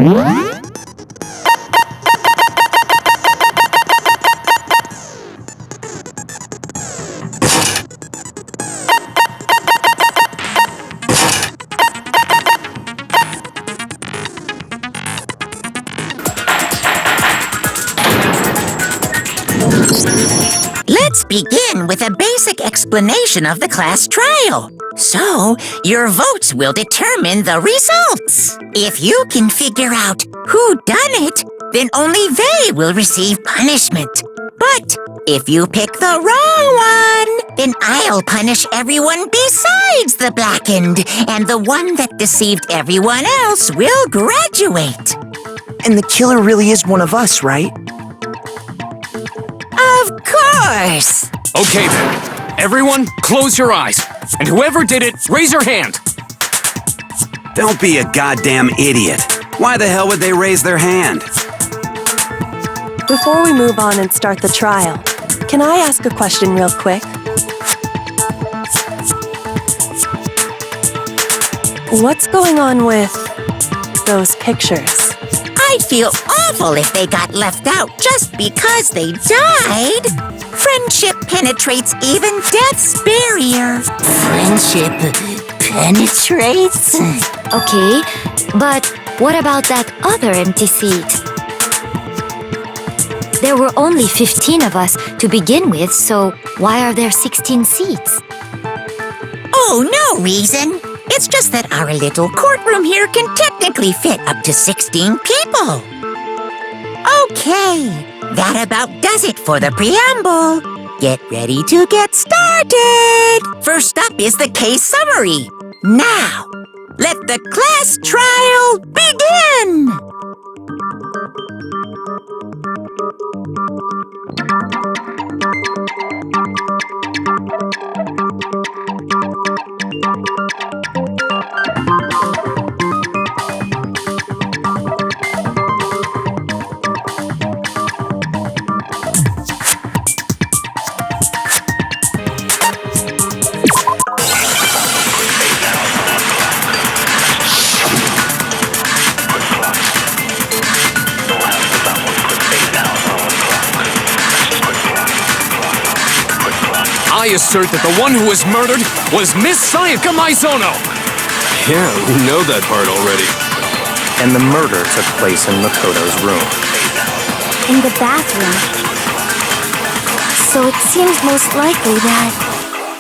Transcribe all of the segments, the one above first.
Let's begin with a basic explanation of the class trial. So, your votes will determine the results. If you can figure out who done it, then only they will receive punishment. But if you pick the wrong one, then I'll punish everyone besides the blackened, and the one that deceived everyone else will graduate. And the killer really is one of us, right? Of course! Okay then. Everyone, close your eyes. And whoever did it, raise your hand. Don't be a goddamn idiot. Why the hell would they raise their hand? Before we move on and start the trial, can I ask a question real quick? What's going on with those pictures? I'd feel awful if they got left out just because they died. Friendship penetrates even death's barrier. Friendship penetrates? Okay, but what about that other empty seat? There were only 15 of us to begin with, so why are there 16 seats? Oh, no reason. It's just that our little courtroom here can technically fit up to 16 people. Okay, that about does it for the preamble. Get ready to get started. First up is the case summary. Now, let the class trial begin. I assert that the one who was murdered was Miss Sayaka Maizono. Yeah, we know that part already. And the murder took place in Makoto's room. In the bathroom. So it seems most likely that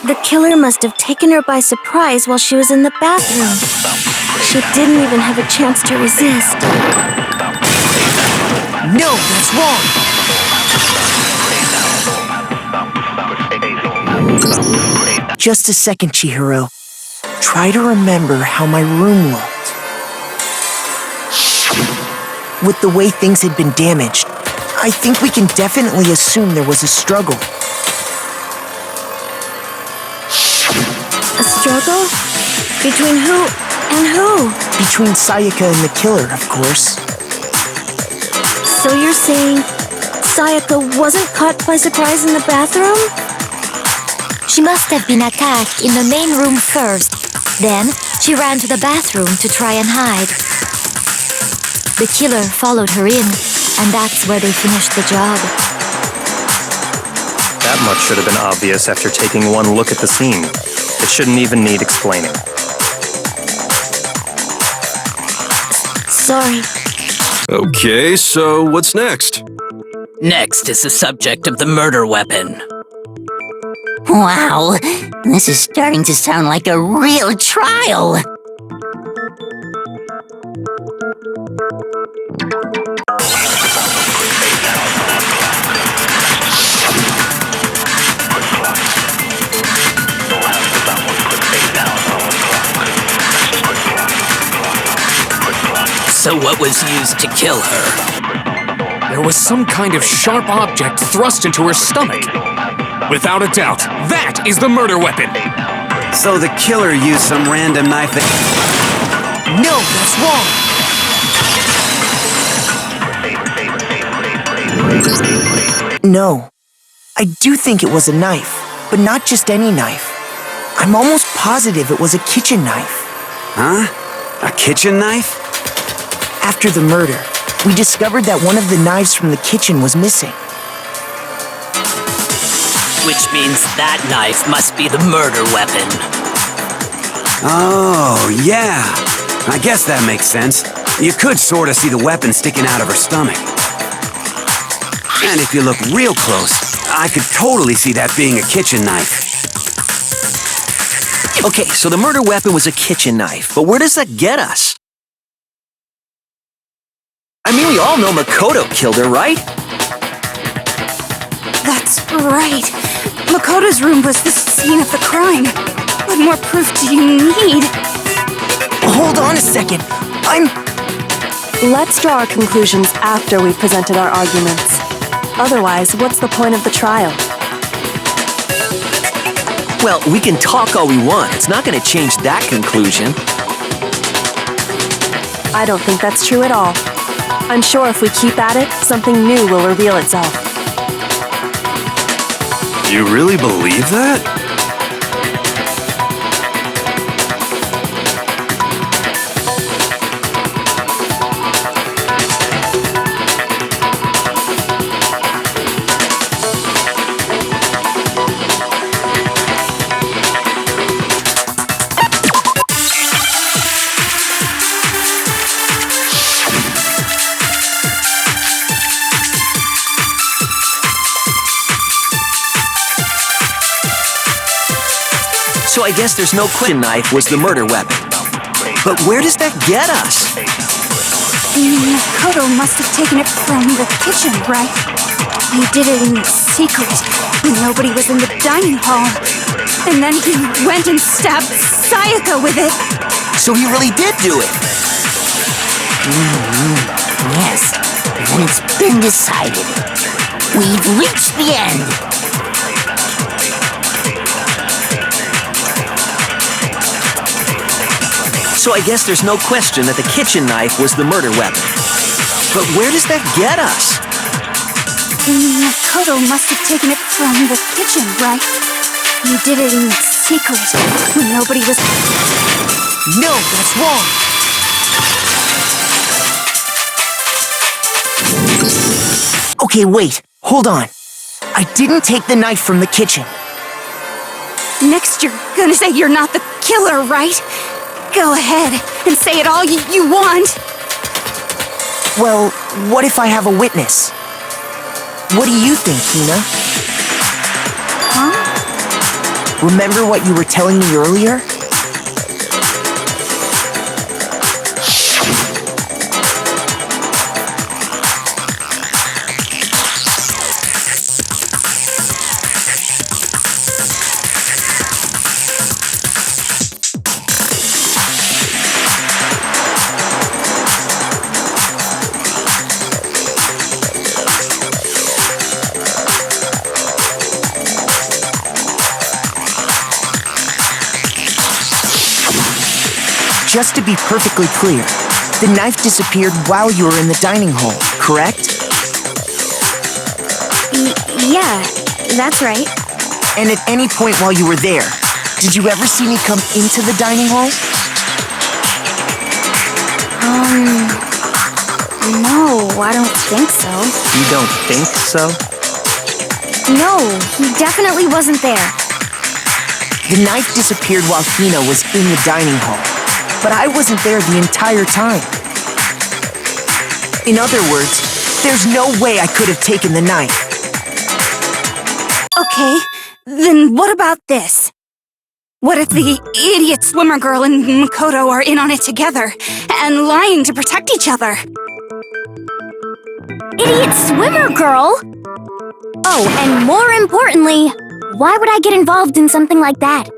the killer must have taken her by surprise while she was in the bathroom. She didn't even have a chance to resist. No, that's wrong! Just a second, Chihiro. Try to remember how my room looked. With the way things had been damaged, I think we can definitely assume there was a struggle. A struggle? Between who and who? Between Sayaka and the killer, of course. So you're saying Sayaka wasn't caught by surprise in the bathroom? She must have been attacked in the main room first. Then, she ran to the bathroom to try and hide. The killer followed her in, and that's where they finished the job. That much should have been obvious after taking one look at the scene. It shouldn't even need explaining. Sorry. Okay, so what's next? Next is the subject of the murder weapon. Wow, this is starting to sound like a real trial. So what was used to kill her? There was some kind of sharp object thrust into her stomach. Without a doubt, that is the murder weapon. So the killer used some random knife that... No, that's wrong! No. I do think it was a knife, but not just any knife. I'm almost positive it was a kitchen knife. Huh? A kitchen knife? After the murder, we discovered that one of the knives from the kitchen was missing. Which means that knife must be the murder weapon. Oh, yeah. I guess that makes sense. You could sort of see the weapon sticking out of her stomach. And if you look real close, I could totally see that being a kitchen knife. Okay, so the murder weapon was a kitchen knife, but where does that get us? I mean, we all know Makoto killed her, right? That's right. Makoto's room was the scene of the crime. What more proof do you need? Hold on a second. Let's draw our conclusions after we've presented our arguments. Otherwise, what's the point of the trial? Well, we can talk all we want. It's not going to change that conclusion. I don't think that's true at all. I'm sure if we keep at it, something new will reveal itself. You really believe that? So I guess there's no question knife was the murder weapon. But where does that get us? Makoto must have taken it from the kitchen, right? He did it in secret when nobody was in the dining hall. And then he went and stabbed Sayaka with it. So he really did do it. Yes, it's been decided. We've reached the end. So I guess there's no question that the kitchen knife was the murder weapon. But where does that get us? Makoto must have taken it from the kitchen, right? He did it in secret when nobody was... No, that's wrong. Okay, wait. Hold on. I didn't take the knife from the kitchen. Next you're gonna say you're not the killer, right? Go ahead and say it all you want. Well, what if I have a witness? What do you think, Hina? Huh? Remember what you were telling me earlier? Just to be perfectly clear, the knife disappeared while you were in the dining hall, correct? Yeah, that's right. And at any point while you were there, did you ever see me come into the dining hall? No, I don't think so. You don't think so? No, he definitely wasn't there. The knife disappeared while Hina was in the dining hall, but I wasn't there the entire time. In other words, there's no way I could have taken the knife. Okay, then what about this? What if the idiot swimmer girl and Makoto are in on it together and lying to protect each other? Idiot swimmer girl? Oh, and more importantly, why would I get involved in something like that?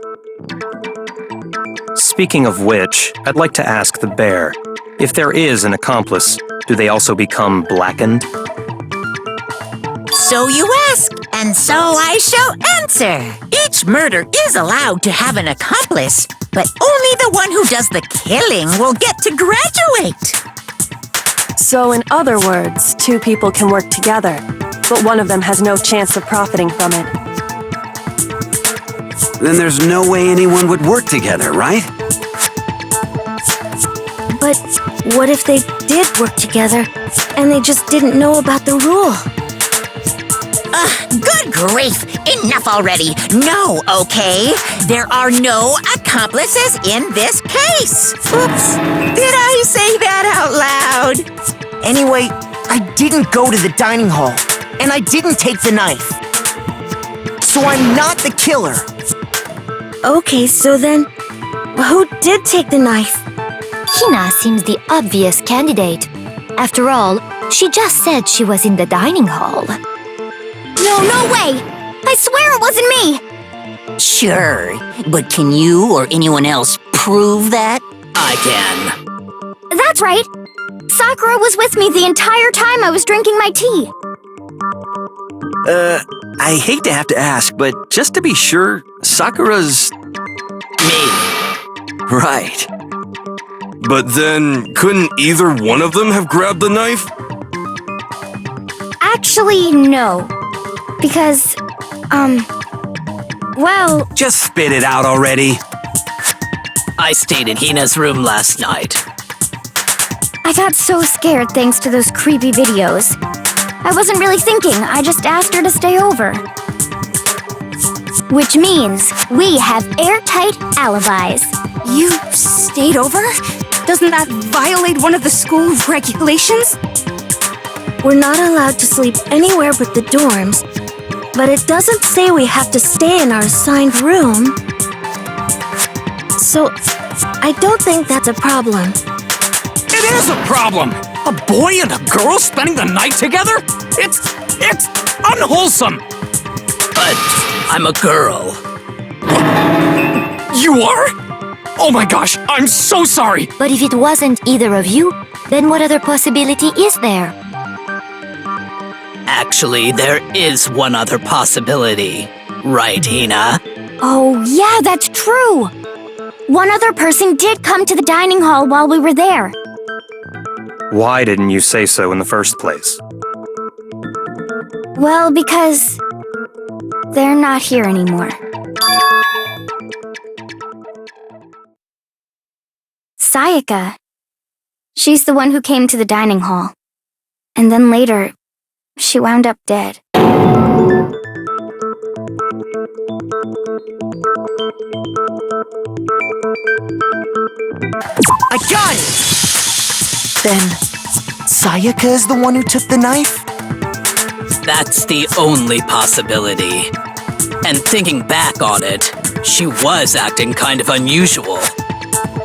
Speaking of which, I'd like to ask the bear, if there is an accomplice, do they also become blackened? So you ask, and so I shall answer. Each murder is allowed to have an accomplice, but only the one who does the killing will get to graduate. So in other words, two people can work together, but one of them has no chance of profiting from it. Then there's no way anyone would work together, right? But what if they did work together, and they just didn't know about the rule? Good grief! Enough already! No, okay? There are no accomplices in this case! Oops! Did I say that out loud? Anyway, I didn't go to the dining hall, and I didn't take the knife. So I'm not the killer. Okay, so then, who did take the knife? Hina seems the obvious candidate. After all, she just said she was in the dining hall. No way! I swear it wasn't me! Sure, but can you or anyone else prove that? I can. That's right! Sakura was with me the entire time I was drinking my tea. I hate to have to ask, but just to be sure, Sakura's... Me. Right. But then, couldn't either one of them have grabbed the knife? Actually, no. Because, well... Just spit it out already. I stayed in Hina's room last night. I got so scared thanks to those creepy videos. I wasn't really thinking, I just asked her to stay over. Which means we have airtight alibis. You stayed over? Doesn't that violate one of the school regulations? We're not allowed to sleep anywhere but the dorms, but it doesn't say we have to stay in our assigned room. So, I don't think that's a problem. It is a problem! A boy and a girl spending the night together? It's unwholesome! But I'm a girl. You are? Oh my gosh, I'm so sorry! But if it wasn't either of you, then what other possibility is there? Actually, there is one other possibility. Right, Hina? Oh, yeah, that's true! One other person did come to the dining hall while we were there. Why didn't you say so in the first place? Well, because... they're not here anymore. Sayaka. She's the one who came to the dining hall. And then later, she wound up dead. I got it! Then, Sayaka is the one who took the knife? That's the only possibility. And thinking back on it, she was acting kind of unusual.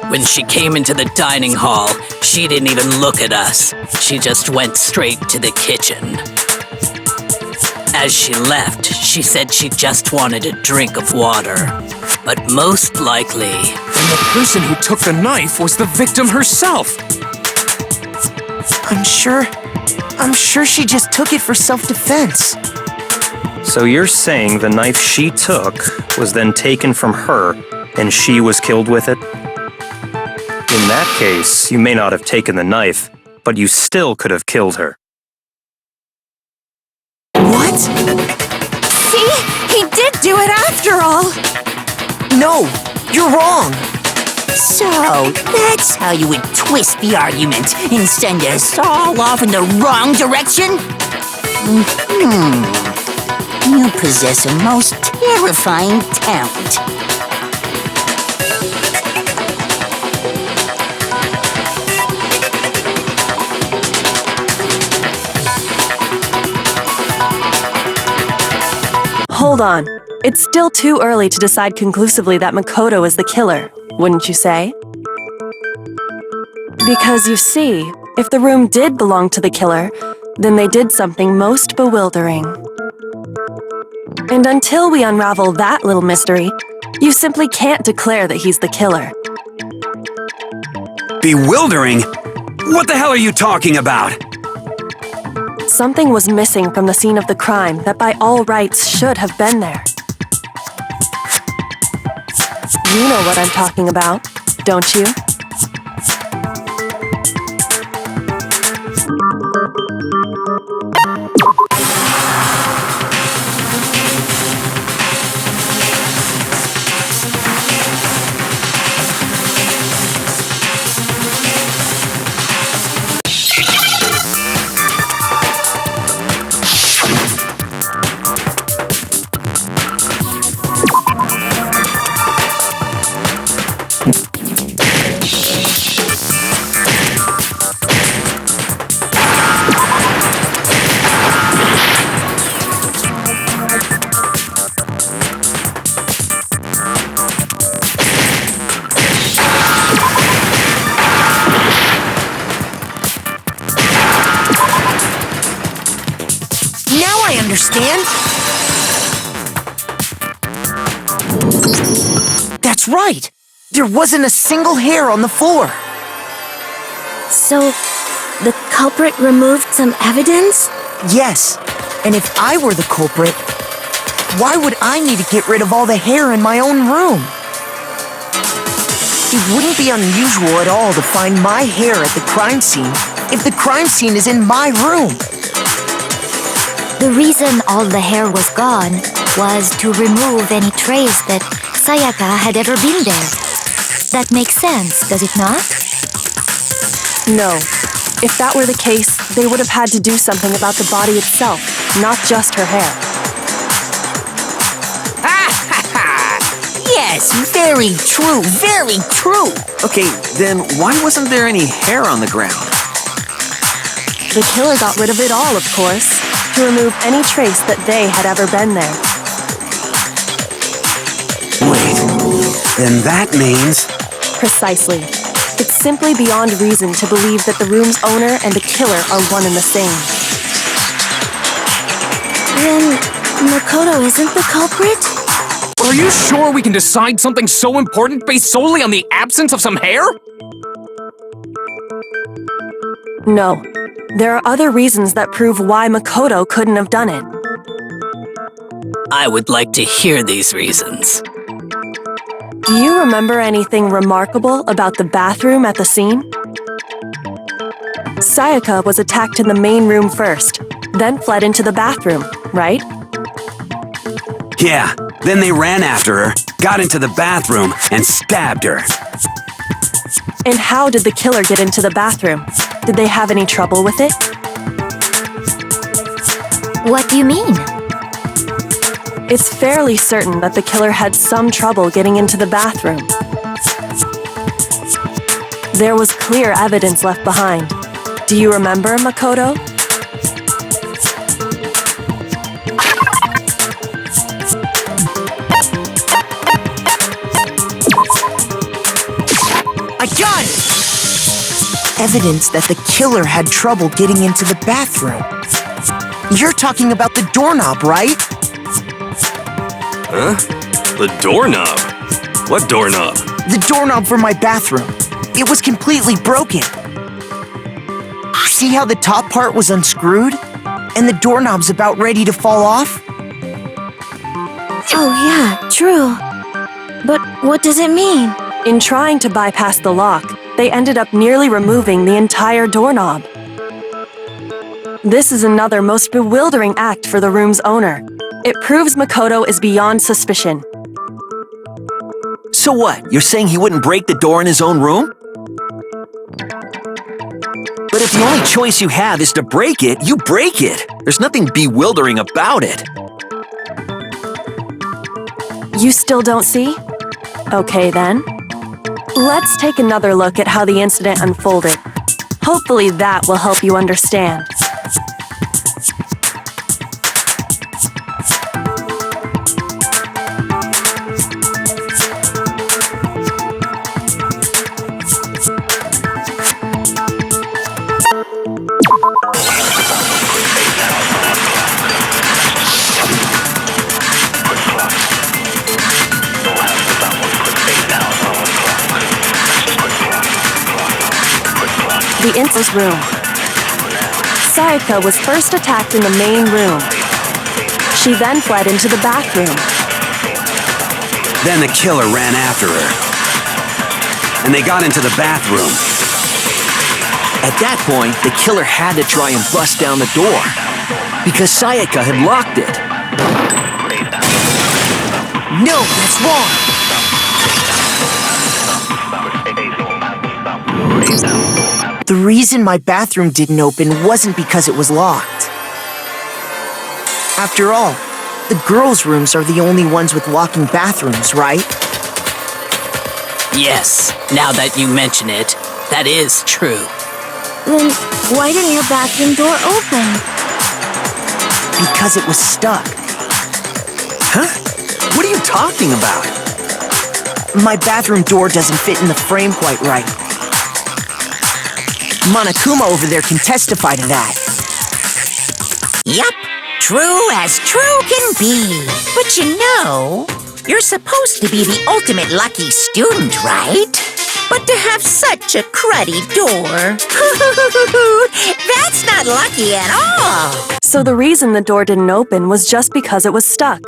When she came into the dining hall, she didn't even look at us. She just went straight to the kitchen. As she left, she said she just wanted a drink of water. But most likely... then the person who took the knife was the victim herself! I'm sure she just took it for self-defense. So you're saying the knife she took was then taken from her, and she was killed with it? In that case, you may not have taken the knife, but you still could have killed her. What? See? He did do it after all! No, you're wrong. So, that's how you would twist the argument and send us all off in the wrong direction? You possess a most terrifying talent. Hold on. It's still too early to decide conclusively that Makoto is the killer, wouldn't you say? Because you see, if the room did belong to the killer, then they did something most bewildering. And until we unravel that little mystery, you simply can't declare that he's the killer. Bewildering? What the hell are you talking about? Something was missing from the scene of the crime that by all rights should have been there. You know what I'm talking about, don't you? understand? That's right! There wasn't a single hair on the floor! So, the culprit removed some evidence? Yes, and if I were the culprit, why would I need to get rid of all the hair in my own room? It wouldn't be unusual at all to find my hair at the crime scene if the crime scene is in my room. The reason all the hair was gone was to remove any trace that Sayaka had ever been there. That makes sense, does it not? No. If that were the case, they would have had to do something about the body itself, not just her hair. Yes, very true, very true. Okay, then why wasn't there any hair on the ground? The killer got rid of it all, of course, to remove any trace that they had ever been there. Wait, then that means... Precisely. It's simply beyond reason to believe that the room's owner and the killer are one and the same. Then Makoto isn't the culprit? Are you sure we can decide something so important based solely on the absence of some hair? No. There are other reasons that prove why Makoto couldn't have done it. I would like to hear these reasons. Do you remember anything remarkable about the bathroom at the scene? Sayaka was attacked in the main room first, then fled into the bathroom, right? Yeah, then they ran after her, got into the bathroom, and stabbed her. And how did the killer get into the bathroom? Did they have any trouble with it? What do you mean? It's fairly certain that the killer had some trouble getting into the bathroom. There was clear evidence left behind. Do you remember, Makoto? I got it! Evidence that the killer had trouble getting into the bathroom. You're talking about the doorknob, right? Huh? The doorknob? What doorknob? The doorknob for my bathroom. It was completely broken. See how the top part was unscrewed? And the doorknob's about ready to fall off? Oh yeah, true. But what does it mean? In trying to bypass the lock, they ended up nearly removing the entire doorknob. This is another most bewildering act for the room's owner. It proves Makoto is beyond suspicion. So what? You're saying he wouldn't break the door in his own room? But if the only choice you have is to break it, you break it. There's nothing bewildering about it. You still don't see? Okay then. Let's take another look at how the incident unfolded. Hopefully that will help you understand. The incident's room. Sayaka was first attacked in the main room. She then fled into the bathroom. Then the killer ran after her. And they got into the bathroom. At that point, the killer had to try and bust down the door, because Sayaka had locked it. No, that's wrong! The reason my bathroom didn't open wasn't because it was locked. After all, the girls' rooms are the only ones with locking bathrooms, right? Yes, now that you mention it, that is true. Then why didn't your bathroom door open? Because it was stuck. Huh? What are you talking about? My bathroom door doesn't fit in the frame quite right. Monokuma over there can testify to that. Yup, true as true can be. But you know, you're supposed to be the ultimate lucky student, right? But to have such a cruddy door, that's not lucky at all. So the reason the door didn't open was just because it was stuck.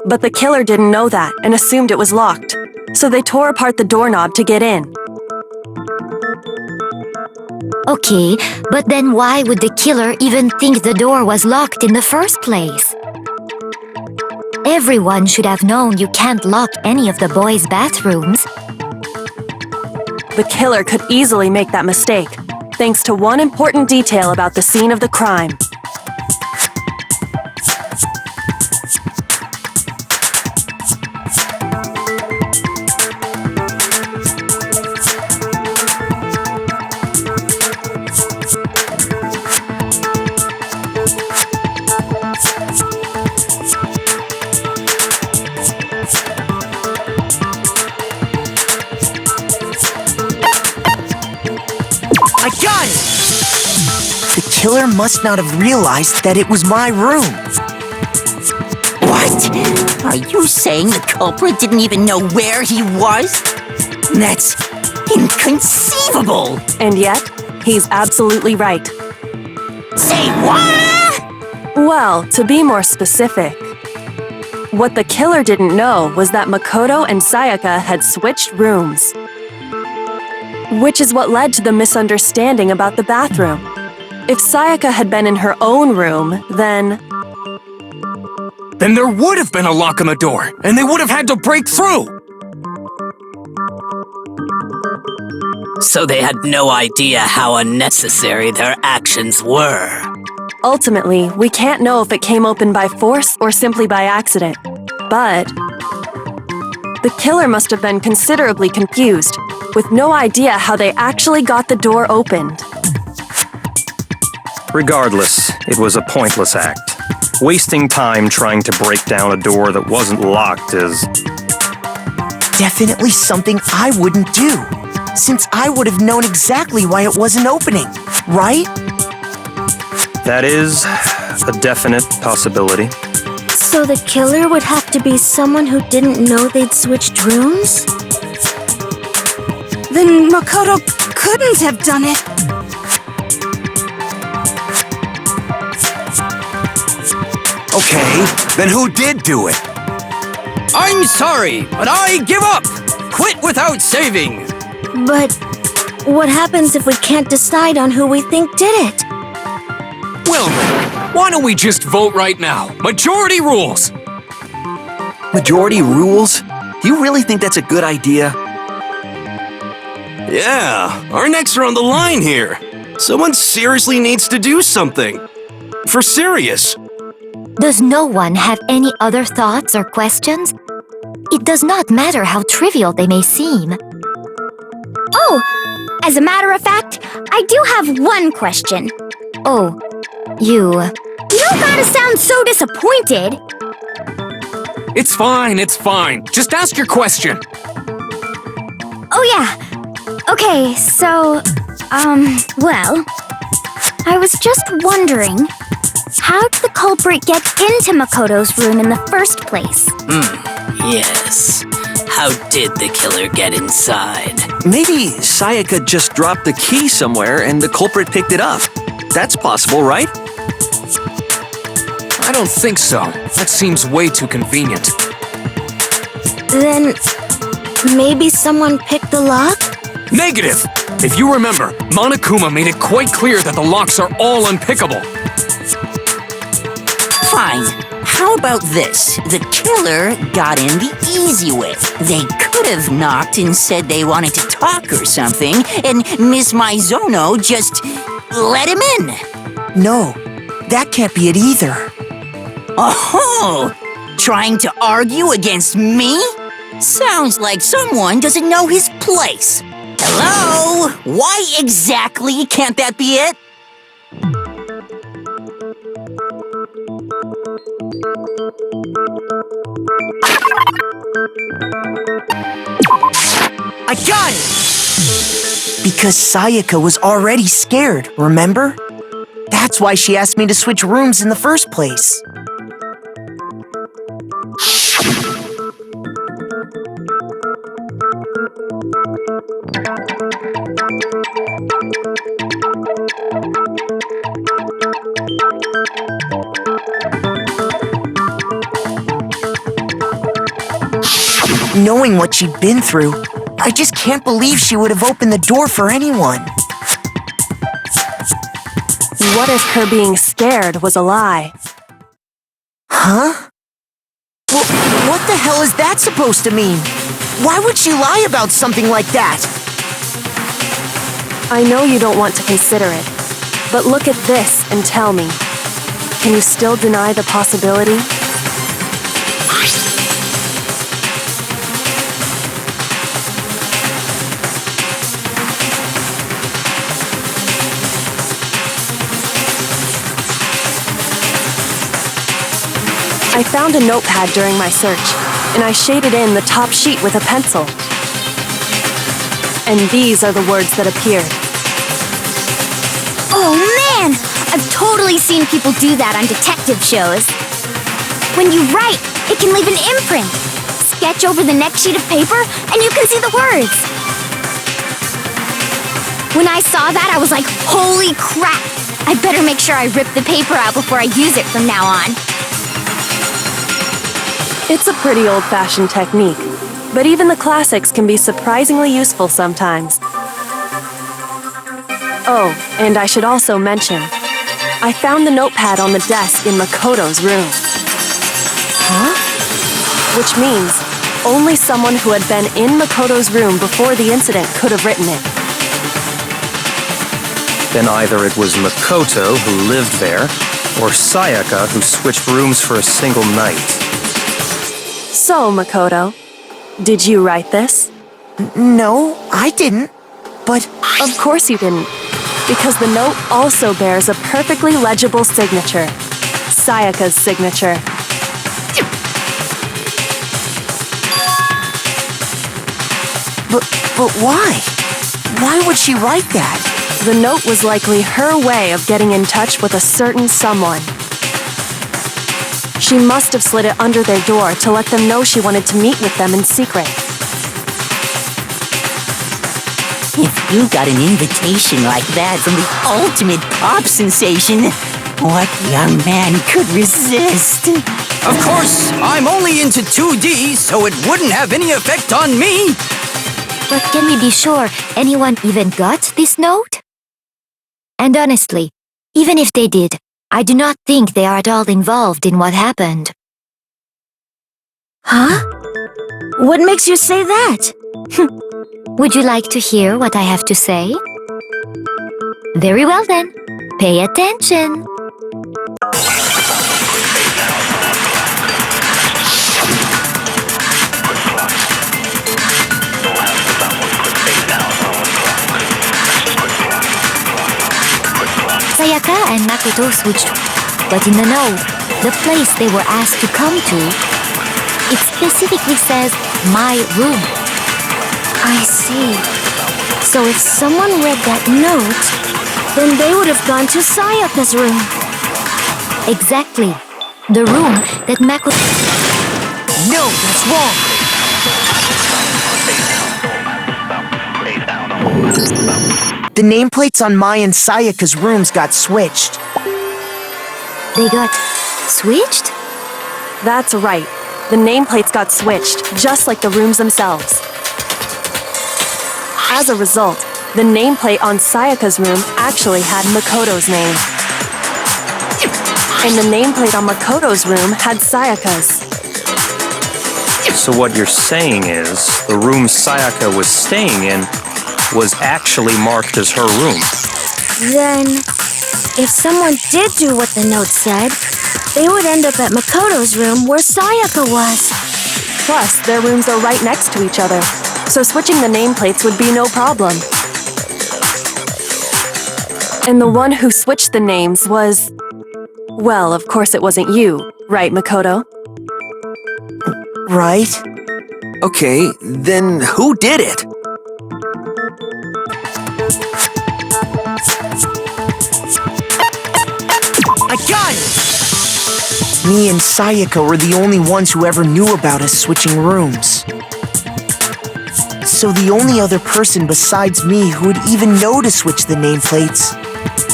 But the killer didn't know that and assumed it was locked. So they tore apart the doorknob to get in. Okay, but then why would the killer even think the door was locked in the first place? Everyone should have known you can't lock any of the boys' bathrooms. The killer could easily make that mistake, thanks to one important detail about the scene of the crime. I got it! The killer must not have realized that it was my room. What? Are you saying the culprit didn't even know where he was? That's inconceivable! And yet, he's absolutely right. Say what? Well, to be more specific, what the killer didn't know was that Makoto and Sayaka had switched rooms. Which is what led to the misunderstanding about the bathroom. If Sayaka had been in her own room, then there would have been a lock on the door, and they would have had to break through! So they had no idea how unnecessary their actions were. ultimately, we can't know if it came open by force or simply by accident. But the killer must have been considerably confused, with no idea how they actually got the door opened. Regardless, it was a pointless act. Wasting time trying to break down a door that wasn't locked is definitely something I wouldn't do, since I would have known exactly why it wasn't opening, right? That is a definite possibility. So the killer would have to be someone who didn't know they'd switched rooms? Then Makoto couldn't have done it. Okay, then who did do it? I'm sorry, but I give up! Quit without saving! But what happens if we can't decide on who we think did it? Well then, why don't we just vote right now? Majority rules! Majority rules? You really think that's a good idea? Yeah, our necks are on the line here. Someone seriously needs to do something. For serious. Does no one have any other thoughts or questions? It does not matter how trivial they may seem. Oh, as a matter of fact, I do have one question. Oh, you... You don't gotta sound so disappointed. It's fine, it's fine. Just ask your question. Oh yeah. Okay, so, well, I was just wondering, how did the culprit get into Makoto's room in the first place? Yes. How did the killer get inside? Maybe Sayaka just dropped the key somewhere and the culprit picked it up. That's possible, right? I don't think so. That seems way too convenient. Then maybe someone picked the lock? Negative! If you remember, Monokuma made it quite clear that the locks are all unpickable. Fine. How about this? The killer got in the easy way. They could have knocked and said they wanted to talk or something, and Miss Maizono just let him in. No, that can't be it either. Oh, trying to argue against me? Sounds like someone doesn't know his place. Hello? Why exactly can't that be it? I got it! Because Sayaka was already scared, remember? That's why she asked me to switch rooms in the first place. Knowing what she'd been through, I just can't believe she would have opened the door for anyone. What if her being scared was a lie? Huh? Well, what the hell is that supposed to mean? Why would she lie about something like that? I know you don't want to consider it, but look at this and tell me. Can you still deny the possibility? I found a notepad during my search, and I shaded in the top sheet with a pencil. And these are the words that appeared. Oh man! I've totally seen people do that on detective shows. When you write, it can leave an imprint. Sketch over the next sheet of paper, and you can see the words. When I saw that, I was like, holy crap! I better make sure I rip the paper out before I use it from now on. It's a pretty old-fashioned technique, but even the classics can be surprisingly useful sometimes. Oh, and I should also mention, I found the notepad on the desk in Makoto's room. Huh? Which means only someone who had been in Makoto's room before the incident could have written it. Then either it was Makoto who lived there, or Sayaka who switched rooms for a single night. So, Makoto, did you write this? No, I didn't. But of course you didn't, because the note also bears a perfectly legible signature. Sayaka's signature. But why? Why would she write that? The note was likely her way of getting in touch with a certain someone. She must have slid it under their door to let them know she wanted to meet with them in secret. If you got an invitation like that from the ultimate pop sensation, what young man could resist? Of course, I'm only into 2D, so it wouldn't have any effect on me. But can we be sure anyone even got this note? And honestly, even if they did, I do not think they are at all involved in what happened. Huh? What makes you say that? Would you like to hear what I have to say? Very well then, pay attention. Sayaka and Makoto switched, but in the note, the place they were asked to come to, it specifically says, my room. I see. So if someone read that note, then they would have gone to Sayaka's room. Exactly. The room that Makoto... No, that's wrong! The nameplates on Mai and Sayaka's rooms got switched. They got switched? That's right. The nameplates got switched, just like the rooms themselves. As a result, the nameplate on Sayaka's room actually had Makoto's name. And the nameplate on Makoto's room had Sayaka's. So what you're saying is, the room Sayaka was staying in was actually marked as her room. Then, if someone did do what the note said, they would end up at Makoto's room where Sayaka was. Plus, their rooms are right next to each other, so switching the nameplates would be no problem. And the one who switched the names was... Well, of course it wasn't you, right, Makoto? Right? Okay, then who did it? I got it! Me and Sayaka were the only ones who ever knew about us switching rooms. So the only other person besides me who would even know to switch the nameplates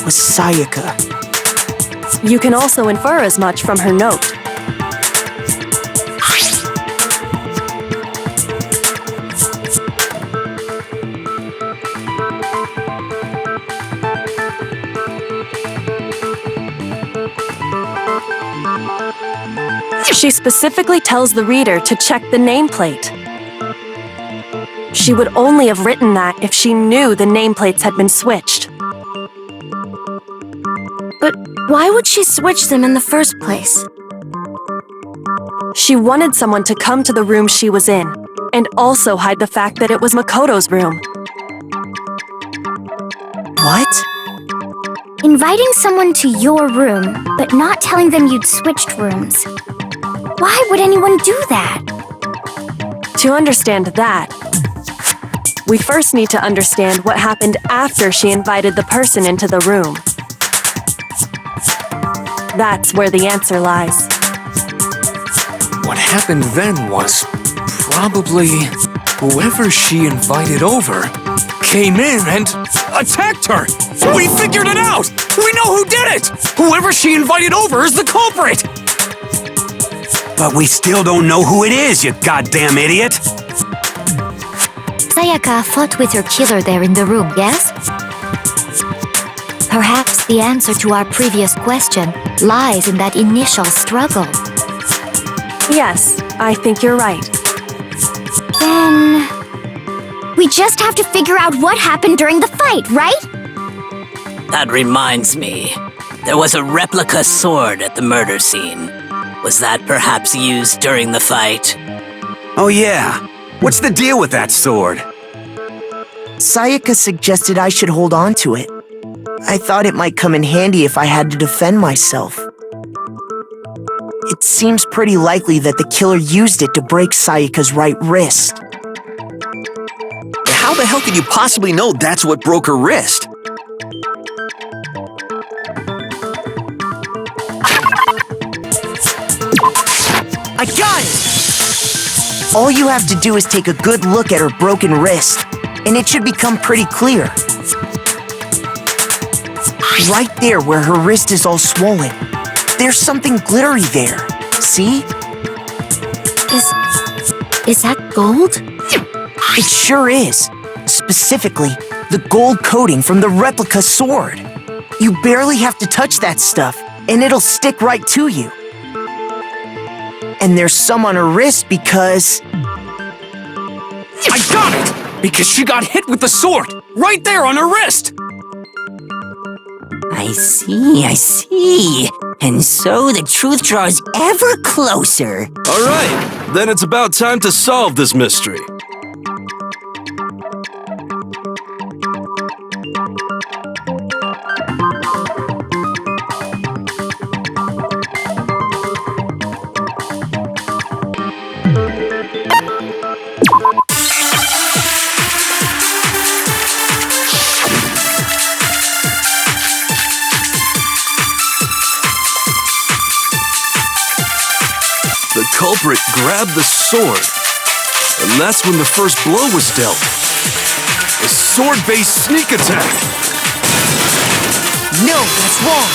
was Sayaka. You can also infer as much from her note. She specifically tells the reader to check the nameplate. She would only have written that if she knew the nameplates had been switched. But why would she switch them in the first place? She wanted someone to come to the room she was in, and also hide the fact that it was Makoto's room. What? Inviting someone to your room, but not telling them you'd switched rooms. Why would anyone do that? To understand that, we first need to understand what happened after she invited the person into the room. That's where the answer lies. What happened then was probably whoever she invited over came in and attacked her. We figured it out! We know who did it! Whoever she invited over is the culprit! But we still don't know who it is, you goddamn idiot! Sayaka fought with her killer there in the room, yes? Perhaps the answer to our previous question lies in that initial struggle. Yes, I think you're right. Then... we just have to figure out what happened during the fight, right? That reminds me. There was a replica sword at the murder scene. Was that perhaps used during the fight? Oh yeah. What's the deal with that sword? Sayaka suggested I should hold on to it. I thought it might come in handy if I had to defend myself. It seems pretty likely that the killer used it to break Sayaka's right wrist. How the hell could you possibly know that's what broke her wrist? I got it! All you have to do is take a good look at her broken wrist, and it should become pretty clear. Right there where her wrist is all swollen, there's something glittery there. See? Is that gold? It sure is. Specifically, the gold coating from the replica sword. You barely have to touch that stuff, and it'll stick right to you. And there's some on her wrist because... I got it! Because she got hit with the sword! Right there on her wrist! I see. And so the truth draws ever closer. All right, then it's about time to solve this mystery. The culprit grabbed the sword, and that's when the first blow was dealt. A sword-based sneak attack. No, that's wrong.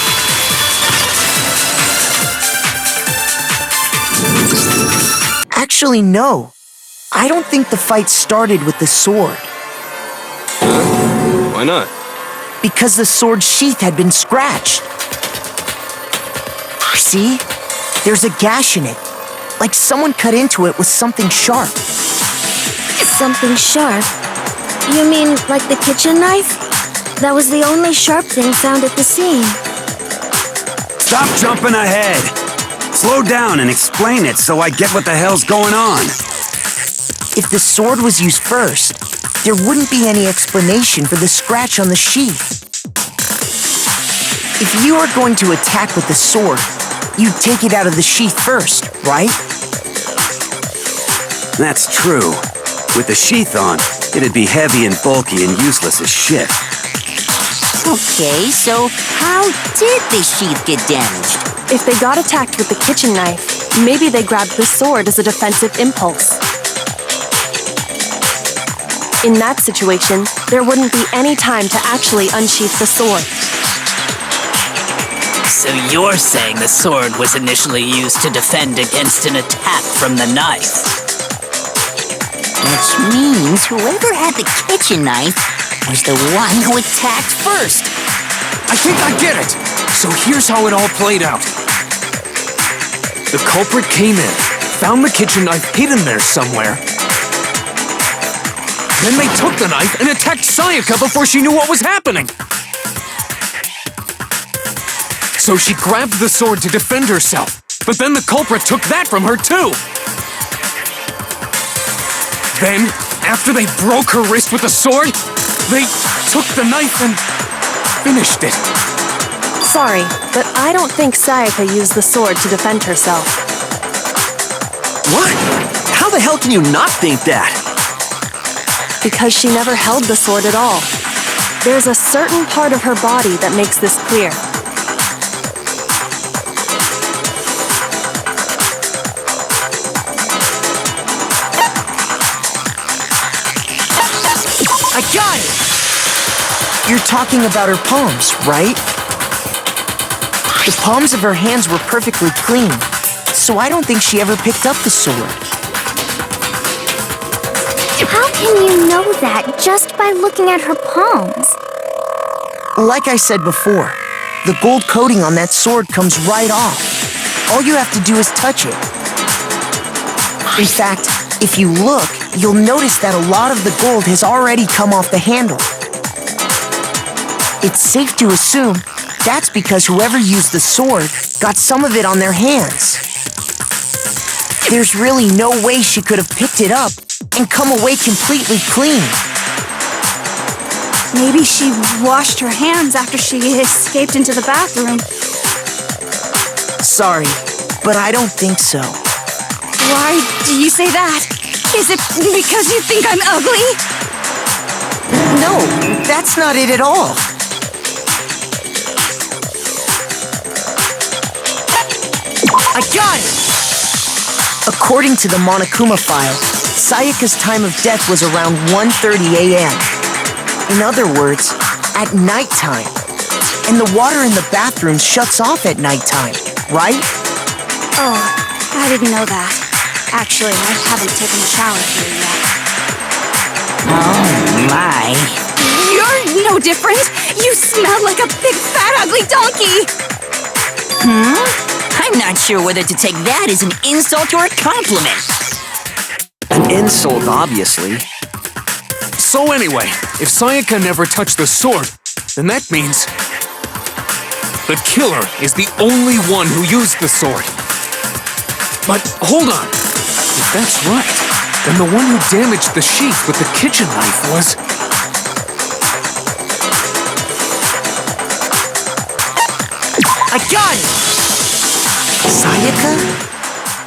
Actually, no. I don't think the fight started with the sword. Why not? Because the sword sheath had been scratched. See? There's a gash in it. Like someone cut into it with something sharp. Something sharp? You mean like the kitchen knife? That was the only sharp thing found at the scene. Stop jumping ahead! Slow down and explain it so I get what the hell's going on. If the sword was used first, there wouldn't be any explanation for the scratch on the sheath. If you are going to attack with the sword, you'd take it out of the sheath first, right? That's true. With the sheath on, it'd be heavy and bulky and useless as shit. Okay, so how did the sheath get damaged? If they got attacked with the kitchen knife, maybe they grabbed the sword as a defensive impulse. In that situation, there wouldn't be any time to actually unsheath the sword. So you're saying the sword was initially used to defend against an attack from the knife? Which means whoever had the kitchen knife was the one who attacked first. I think I get it! So here's how it all played out. The culprit came in, found the kitchen knife hidden there somewhere. Then they took the knife and attacked Sayaka before she knew what was happening. So she grabbed the sword to defend herself, but then the culprit took that from her too. Then, after they broke her wrist with the sword, they took the knife and finished it. Sorry, but I don't think Sayaka used the sword to defend herself. What? How the hell can you not think that? Because she never held the sword at all. There's a certain part of her body that makes this clear. I got it! You're talking about her palms, right? The palms of her hands were perfectly clean, so I don't think she ever picked up the sword. How can you know that just by looking at her palms? Like I said before, the gold coating on that sword comes right off. All you have to do is touch it. In fact, if you look, you'll notice that a lot of the gold has already come off the handle. It's safe to assume that's because whoever used the sword got some of it on their hands. There's really no way she could have picked it up and come away completely clean. Maybe she washed her hands after she escaped into the bathroom. Sorry, but I don't think so. Why do you say that? Is it because you think I'm ugly? No, that's not it at all. I got it! According to the Monokuma file, Sayaka's time of death was around 1:30 a.m. In other words, at nighttime. And the water in the bathroom shuts off at nighttime, right? Oh, I didn't know that. Actually, I haven't taken a shower here yet. Oh, my. You're no different! You smell like a big, fat, ugly donkey! I'm not sure whether to take that as an insult or a compliment. An insult, obviously. So anyway, if Sayaka never touched the sword, then that means the killer is the only one who used the sword. But hold on. If that's right, then the one who damaged the sheath with the kitchen knife was... I got it! Sayaka?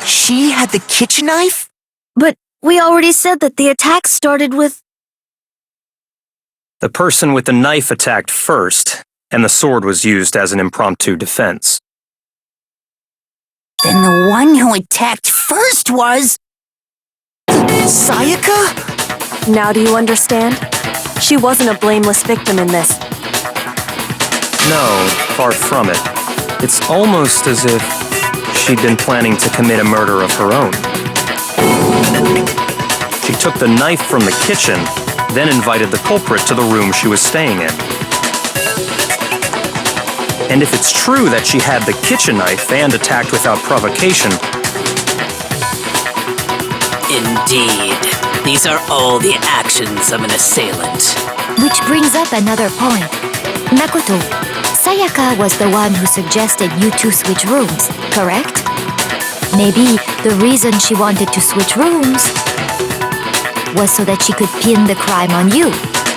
She had the kitchen knife? But we already said that the attack started with... The person with the knife attacked first, and the sword was used as an impromptu defense. Then the one who attacked first was... Sayaka? Now do you understand? She wasn't a blameless victim in this. No, far from it. It's almost as if she'd been planning to commit a murder of her own. She took the knife from the kitchen, then invited the culprit to the room she was staying in. And if it's true that she had the kitchen knife and attacked without provocation... Indeed. These are all the actions of an assailant. Which brings up another point. Makoto, Sayaka was the one who suggested you two switch rooms, correct? Maybe the reason she wanted to switch rooms was so that she could pin the crime on you.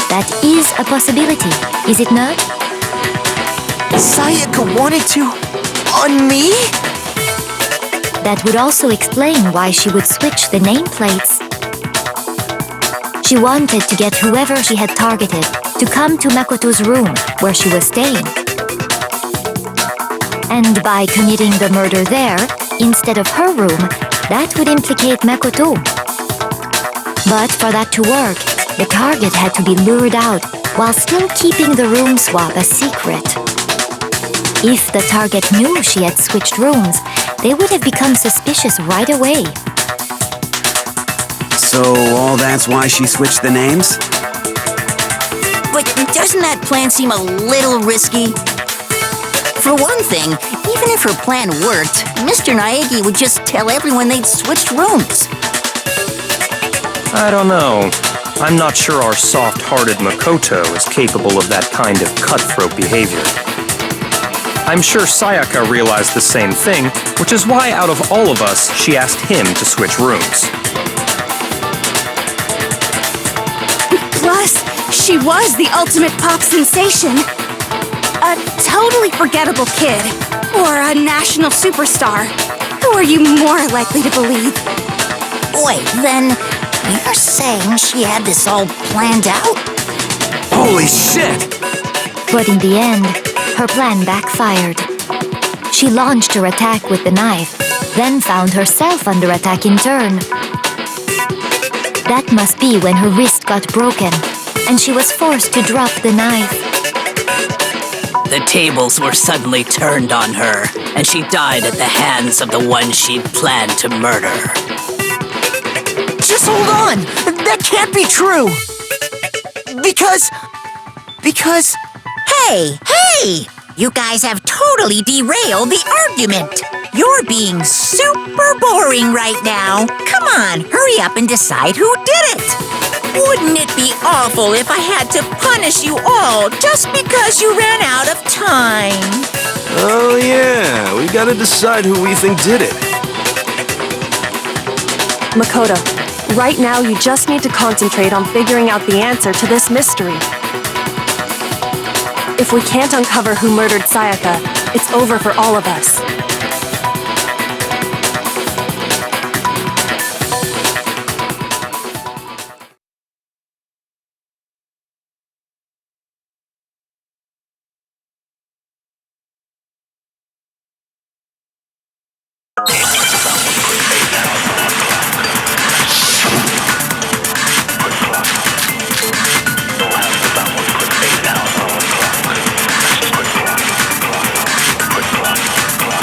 That is a possibility, is it not? Sayaka wanted to... on me? That would also explain why she would switch the nameplates. She wanted to get whoever she had targeted to come to Makoto's room where she was staying. And by committing the murder there, instead of her room, that would implicate Makoto. But for that to work, the target had to be lured out while still keeping the room swap a secret. If the target knew she had switched rooms, they would have become suspicious right away. So all that's why she switched the names? But doesn't that plan seem a little risky? For one thing, even if her plan worked, Mr. Naegi would just tell everyone they'd switched rooms. I don't know. I'm not sure our soft-hearted Makoto is capable of that kind of cutthroat behavior. I'm sure Sayaka realized the same thing, which is why out of all of us, she asked him to switch rooms. Plus, she was the ultimate pop sensation. A totally forgettable kid, or a national superstar. Who are you more likely to believe? Wait, then you're saying she had this all planned out? Holy shit! But in the end, her plan backfired. She launched her attack with the knife, then found herself under attack in turn. That must be when her wrist got broken, and she was forced to drop the knife. The tables were suddenly turned on her, and she died at the hands of the one she'd planned to murder. Just hold on! That can't be true! Because... Hey! You guys have totally derailed the argument. You're being super boring right now. Come on, hurry up and decide who did it. Wouldn't it be awful if I had to punish you all just because you ran out of time? Oh yeah, we gotta decide who we think did it. Makoto, right now you just need to concentrate on figuring out the answer to this mystery. If we can't uncover who murdered Sayaka, it's over for all of us.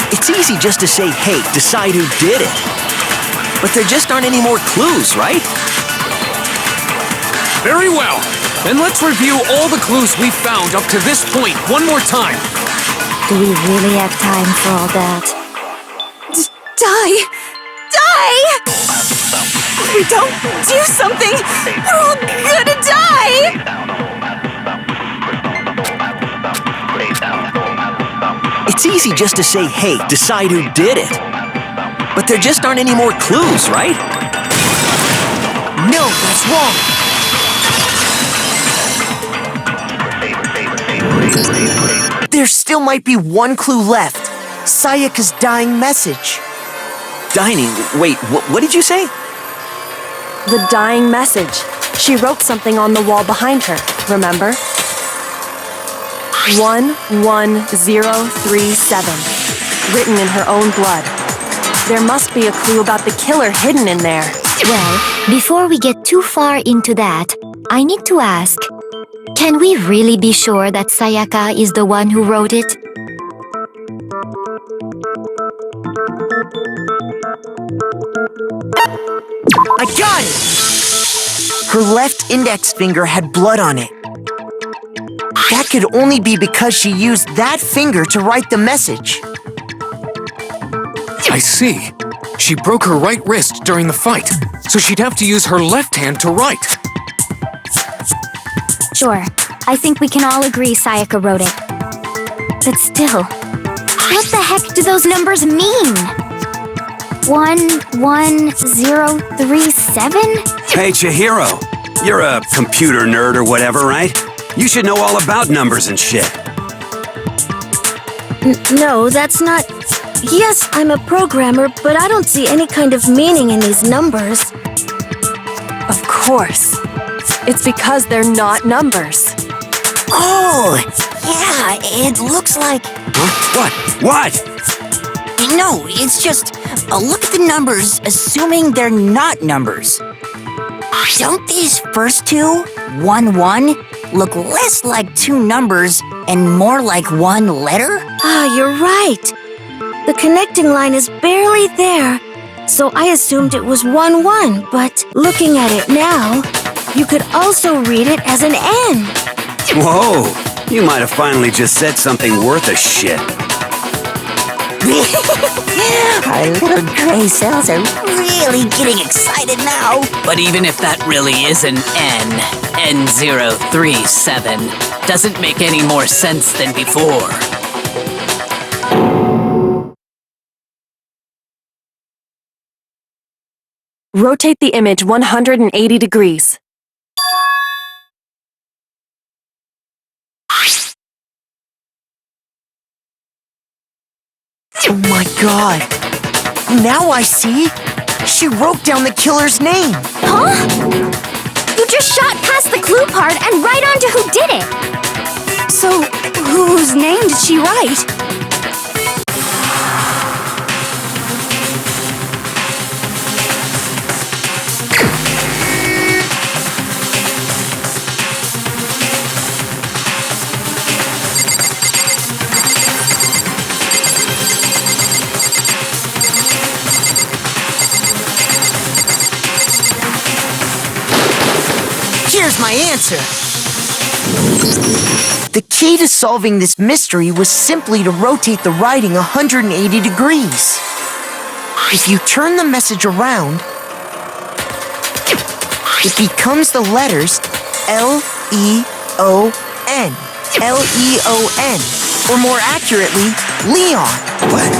It's easy just to say, hey, decide who did it. But there just aren't any more clues, right? Very well. Then let's review all the clues we've found up to this point one more time. Do we really have time for all that? Die! If we don't do something, we're all gonna die! It's easy just to say, hey, decide who did it. But there just aren't any more clues, right? no, that's wrong! There still might be one clue left. Sayaka's dying message. Dining? Wait, what did you say? The dying message. She wrote something on the wall behind her, remember? 11037, written in her own blood. There must be a clue about the killer hidden in there. Well, before we get too far into that, I need to ask, can we really be sure that Sayaka is the one who wrote it? I got it! Her left index finger had blood on it. That could only be because she used that finger to write the message. I see. She broke her right wrist during the fight, so she'd have to use her left hand to write. Sure, I think we can all agree Sayaka wrote it. But still, what the heck do those numbers mean? 11037? Hey, Chihiro. You're a computer nerd or whatever, right? You should know all about numbers and shit. No, that's not... Yes, I'm a programmer, but I don't see any kind of meaning in these numbers. Of course. It's because they're not numbers. Oh, yeah, it looks like... Huh? What? No, it's just a look at the numbers, assuming they're not numbers. Don't these first two, 1, 1, look less like two numbers and more like one letter? Ah, you're right. The connecting line is barely there, so I assumed it was 1, 1, but looking at it now, you could also read it as an N. Whoa, you might have finally just said something worth a shit. Our little gray cells are really getting excited now. But even if that really is an N037, doesn't make any more sense than before. Rotate the image 180 degrees. Oh my god. Now I see. She wrote down the killer's name. Huh? You just shot past the clue part and right onto who did it. So, whose name did she write? Here's my answer. The key to solving this mystery was simply to rotate the writing 180 degrees. If you turn the message around, it becomes the letters L-E-O-N. L-E-O-N. Or more accurately, Leon. What?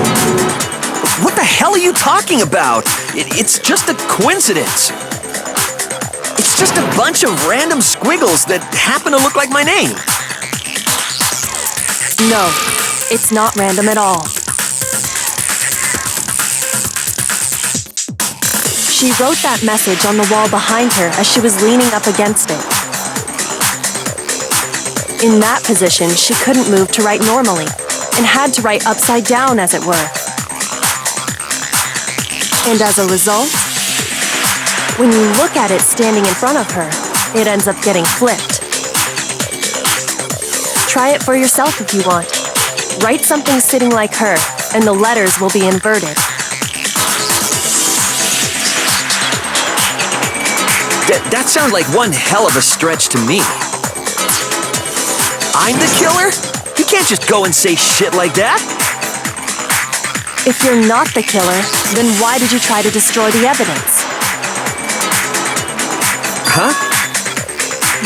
What the hell are you talking about? It's just a coincidence. It's just a bunch of random squiggles that happen to look like my name. No, it's not random at all. She wrote that message on the wall behind her as she was leaning up against it. In that position, she couldn't move to write normally and had to write upside down, as it were. And as a result, when you look at it standing in front of her, it ends up getting flipped. Try it for yourself if you want. Write something sitting like her, and the letters will be inverted. That sounds like one hell of a stretch to me. I'm the killer? You can't just go and say shit like that. If you're not the killer, then why did you try to destroy the evidence? Huh?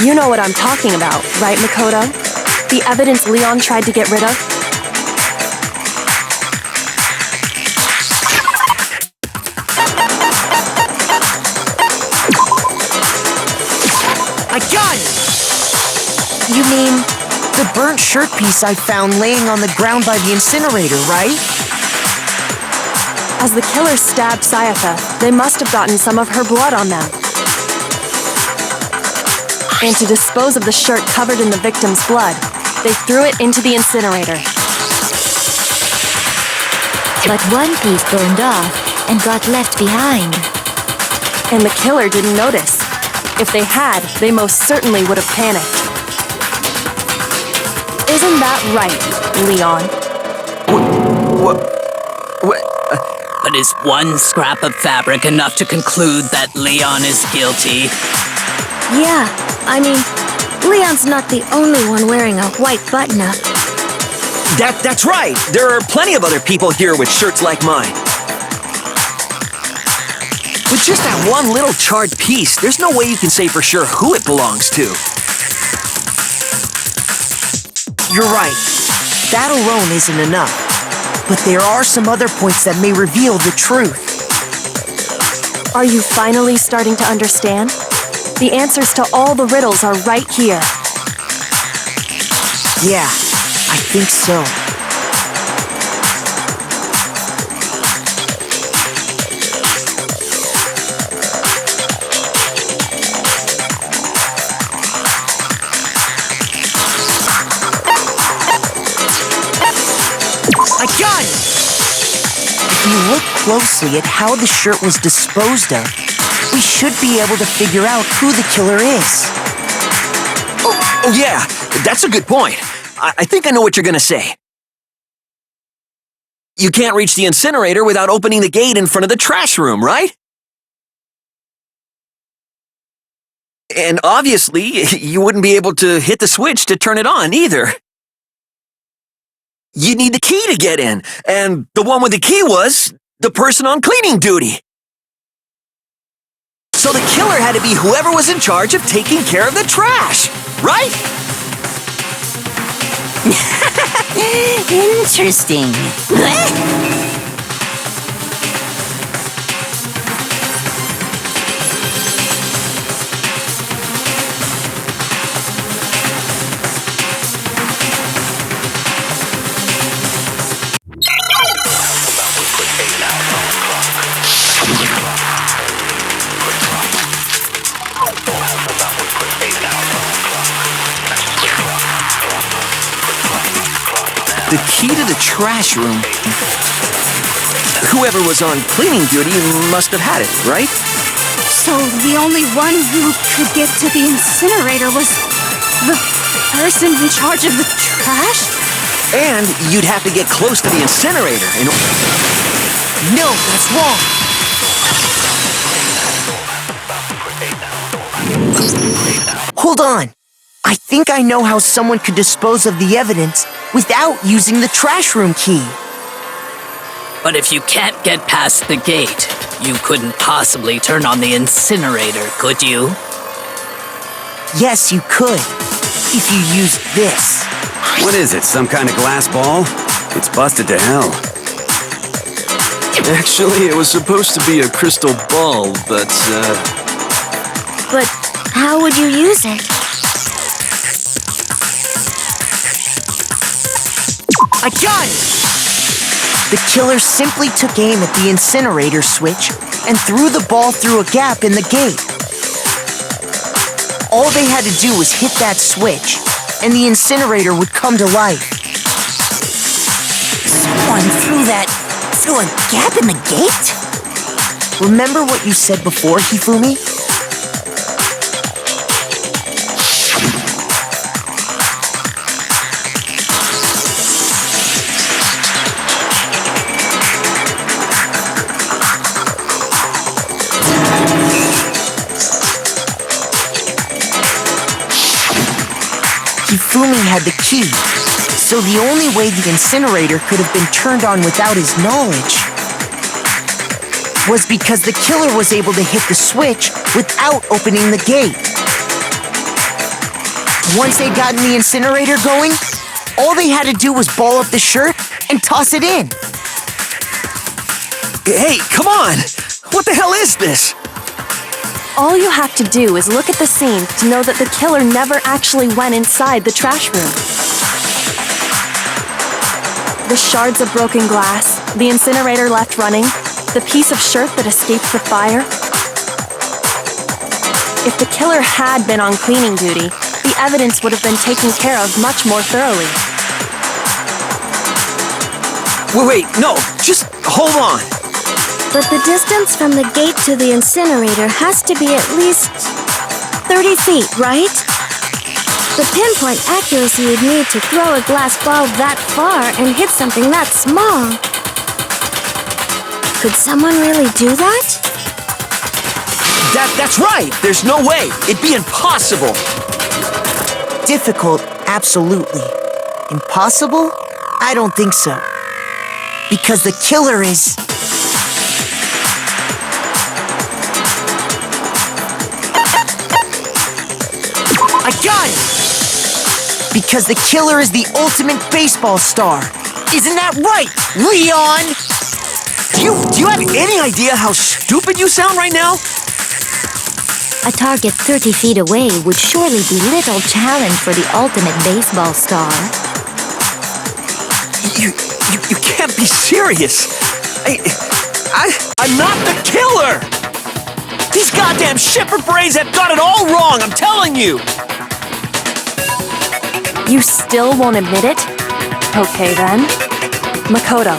You know what I'm talking about, right, Makoto? The evidence Leon tried to get rid of? I got it! You mean the burnt shirt piece I found laying on the ground by the incinerator, right? As the killer stabbed Sayaka, they must have gotten some of her blood on them. And to dispose of the shirt covered in the victim's blood, they threw it into the incinerator. But one piece burned off and got left behind. And the killer didn't notice. If they had, they most certainly would have panicked. Isn't that right, Leon? What? But is one scrap of fabric enough to conclude that Leon is guilty? Yeah, I mean, Leon's not the only one wearing a white button-up. That's right. There are plenty of other people here with shirts like mine. With just that one little charred piece, there's no way you can say for sure who it belongs to. You're right. That alone isn't enough. But there are some other points that may reveal the truth. Are you finally starting to understand? The answers to all the riddles are right here. Yeah, I think so. If you look closely at how the shirt was disposed of, we should be able to figure out who the killer is. Oh yeah, that's a good point. I think I know what you're gonna say. You can't reach the incinerator without opening the gate in front of the trash room, right? And obviously, you wouldn't be able to hit the switch to turn it on either. You need the key to get in, and the one with the key was the person on cleaning duty. So the killer had to be whoever was in charge of taking care of the trash, right? Interesting. The key to the trash room. Whoever was on cleaning duty must have had it, right? So the only one who could get to the incinerator was the person in charge of the trash? And you'd have to get close to the incinerator in order. No, that's wrong. Hold on. I think I know how someone could dispose of the evidence without using the trash room key. But if you can't get past the gate, you couldn't possibly turn on the incinerator, could you? Yes, you could. If you used this. What is it, some kind of glass ball? It's busted to hell. Actually, it was supposed to be a crystal ball, but, But how would you use it? I got it! The killer simply took aim at the incinerator switch and threw the ball through a gap in the gate. All they had to do was hit that switch, and the incinerator would come to life. Someone threw a gap in the gate? Remember what you said before, Hifumi? Hifumi had the key, so the only way the incinerator could have been turned on without his knowledge was because the killer was able to hit the switch without opening the gate. Once they'd gotten the incinerator going, all they had to do was ball up the shirt and toss it in. Hey, come on! What the hell is this? All you have to do is look at the scene to know that the killer never actually went inside the trash room. The shards of broken glass, the incinerator left running, the piece of shirt that escaped the fire. If the killer had been on cleaning duty, the evidence would have been taken care of much more thoroughly. Wait, no, just hold on. But the distance from the gate to the incinerator has to be at least 30 feet, right? The pinpoint accuracy you'd need to throw a glass ball that far and hit something that small. Could someone really do that? That's right! There's no way! It'd be impossible! Difficult, absolutely. Impossible? I don't think so. Because the killer is... I got it! Because the killer is the ultimate baseball star. Isn't that right, Leon? Do you have any idea how stupid you sound right now? A target 30 feet away would surely be little challenge for the ultimate baseball star. You can't be serious. I'm not the killer! These goddamn shepherd brains have got it all wrong, I'm telling you! You still won't admit it? Okay then. Makoto,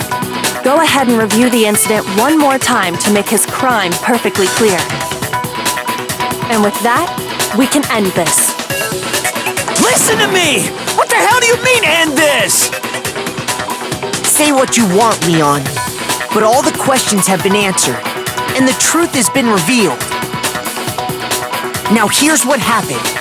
go ahead and review the incident one more time to make his crime perfectly clear. And with that, we can end this. Listen to me! What the hell do you mean, end this? Say what you want, Leon, but all the questions have been answered, and the truth has been revealed. Now here's what happened.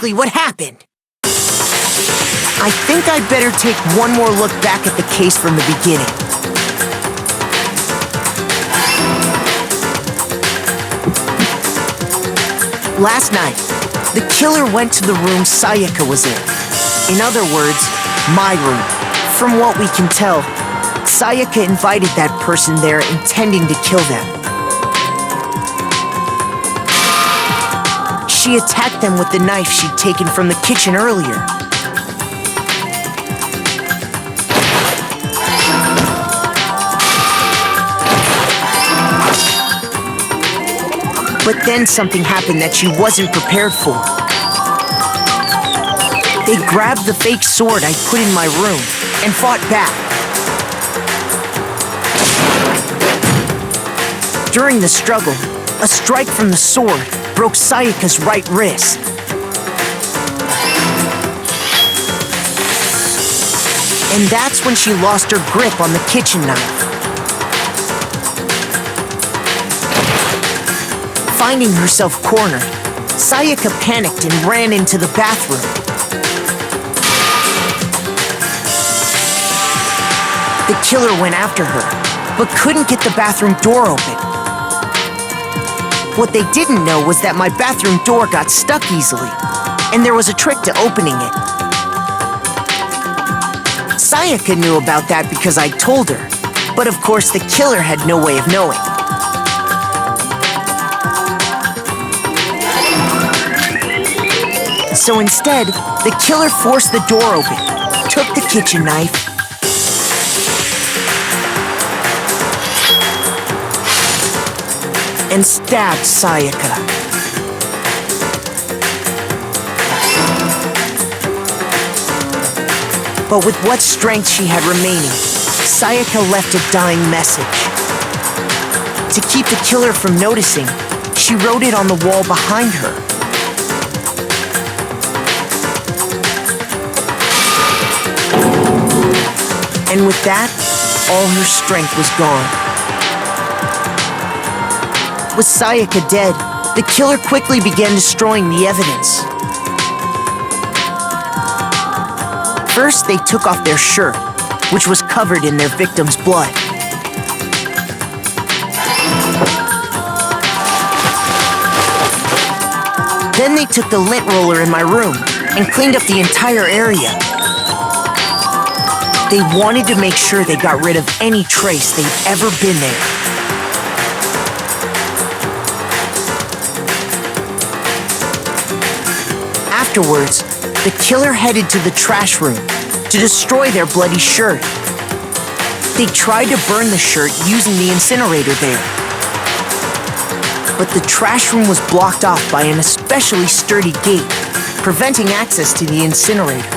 What happened. I think I'd better take one more look back at the case from the beginning. Last night, the killer went to the room Sayaka was in. In other words, my room. From what we can tell, Sayaka invited that person there intending to kill them. She attacked them with the knife she'd taken from the kitchen earlier. But then something happened that she wasn't prepared for. They grabbed the fake sword I put in my room and fought back. During the struggle, a strike from the sword broke Sayaka's right wrist. And that's when she lost her grip on the kitchen knife. Finding herself cornered, Sayaka panicked and ran into the bathroom. The killer went after her, but couldn't get the bathroom door open. What they didn't know was that my bathroom door got stuck easily, and there was a trick to opening it. Sayaka knew about that because I told her, but of course the killer had no way of knowing. So instead, the killer forced the door open, took the kitchen knife, and stabbed Sayaka. But with what strength she had remaining, Sayaka left a dying message. To keep the killer from noticing, she wrote it on the wall behind her. And with that, all her strength was gone. With Sayaka dead, the killer quickly began destroying the evidence. First, they took off their shirt, which was covered in their victim's blood. Then they took the lint roller in my room and cleaned up the entire area. They wanted to make sure they got rid of any trace they'd ever been there. Afterwards, the killer headed to the trash room to destroy their bloody shirt. They tried to burn the shirt using the incinerator there. But the trash room was blocked off by an especially sturdy gate, preventing access to the incinerator.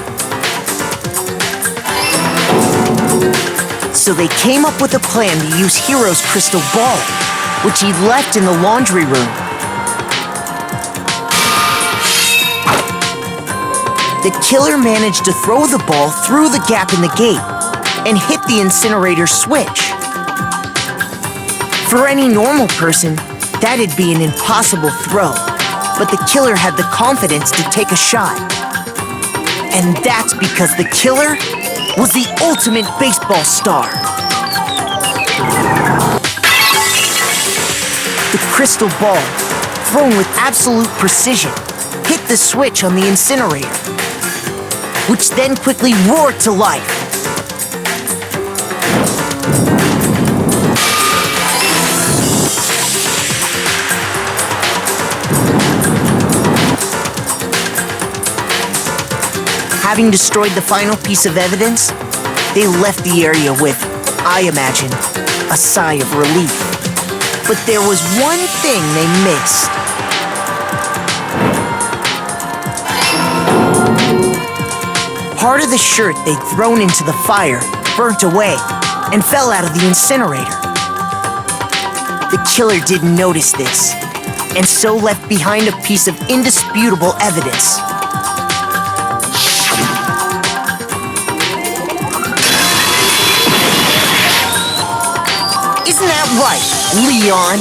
So they came up with a plan to use Hiro's crystal ball, which he left in the laundry room. The killer managed to throw the ball through the gap in the gate and hit the incinerator switch. For any normal person, that'd be an impossible throw, but the killer had the confidence to take a shot. And that's because the killer was the ultimate baseball star. The crystal ball, thrown with absolute precision, hit the switch on the incinerator, which then quickly roared to life. Having destroyed the final piece of evidence, they left the area with, I imagine, a sigh of relief. But there was one thing they missed. Part of the shirt they'd thrown into the fire burnt away and fell out of the incinerator. The killer didn't notice this, and so left behind a piece of indisputable evidence. Isn't that right, Leon?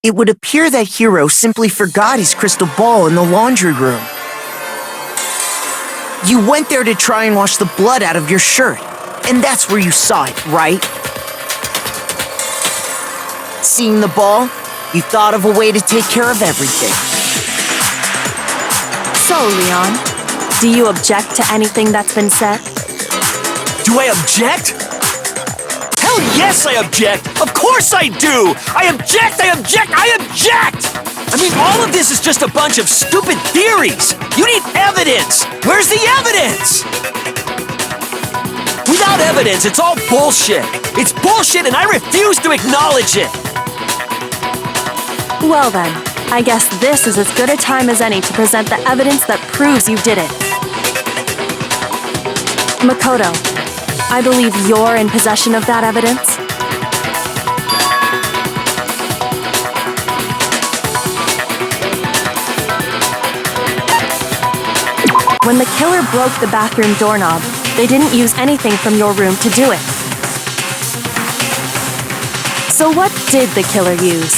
It would appear that Hiro simply forgot his crystal ball in the laundry room. You went there to try and wash the blood out of your shirt, and that's where you saw it, right? Seeing the ball, you thought of a way to take care of everything. So, Leon, do you object to anything that's been said? Do I object? Hell yes, I object! Of course I do! I object! I object! I object! I mean, all of this is just a bunch of stupid theories! You need evidence! Where's the evidence? Without evidence, it's all bullshit! It's bullshit and I refuse to acknowledge it! Well then, I guess this is as good a time as any to present the evidence that proves you did it. Makoto, I believe you're in possession of that evidence. When the killer broke the bathroom doorknob, they didn't use anything from your room to do it. So what did the killer use?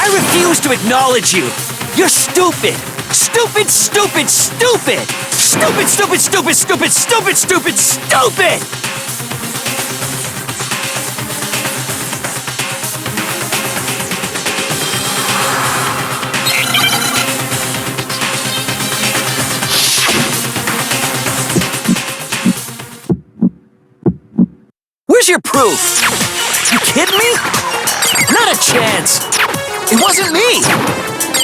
I refuse to acknowledge you! You're stupid! Stupid, stupid, stupid! Stupid, stupid, stupid, stupid, stupid, stupid, stupid! Where's your proof? You kidding me? Not a chance! It wasn't me!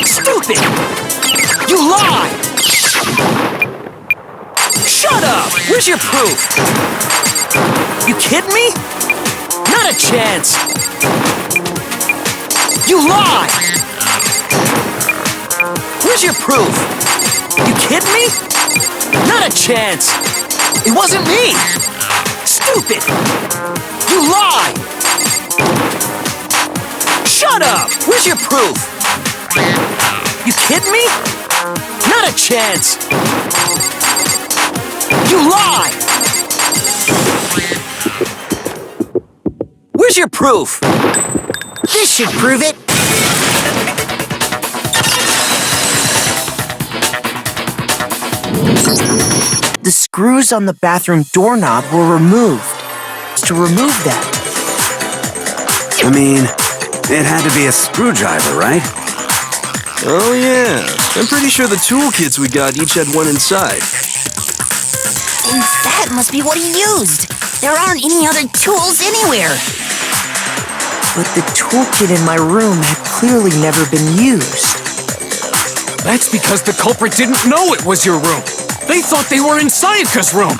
Stupid! You lie! Shut up! Where's your proof? You kidding me? Not a chance! You lie! Where's your proof? You kidding me? Not a chance! It wasn't me! Stupid! You lie! Shut up! Where's your proof? You kidding me? Not a chance! You lie! Where's your proof? This should prove it. The screws on the bathroom doorknob were removed. To remove that. I mean, it had to be a screwdriver, right? Oh yeah, I'm pretty sure the toolkits we got each had one inside. And that must be what he used. There aren't any other tools anywhere. But the toolkit in my room had clearly never been used. That's because the culprit didn't know it was your room. They thought they were in Sayaka's room.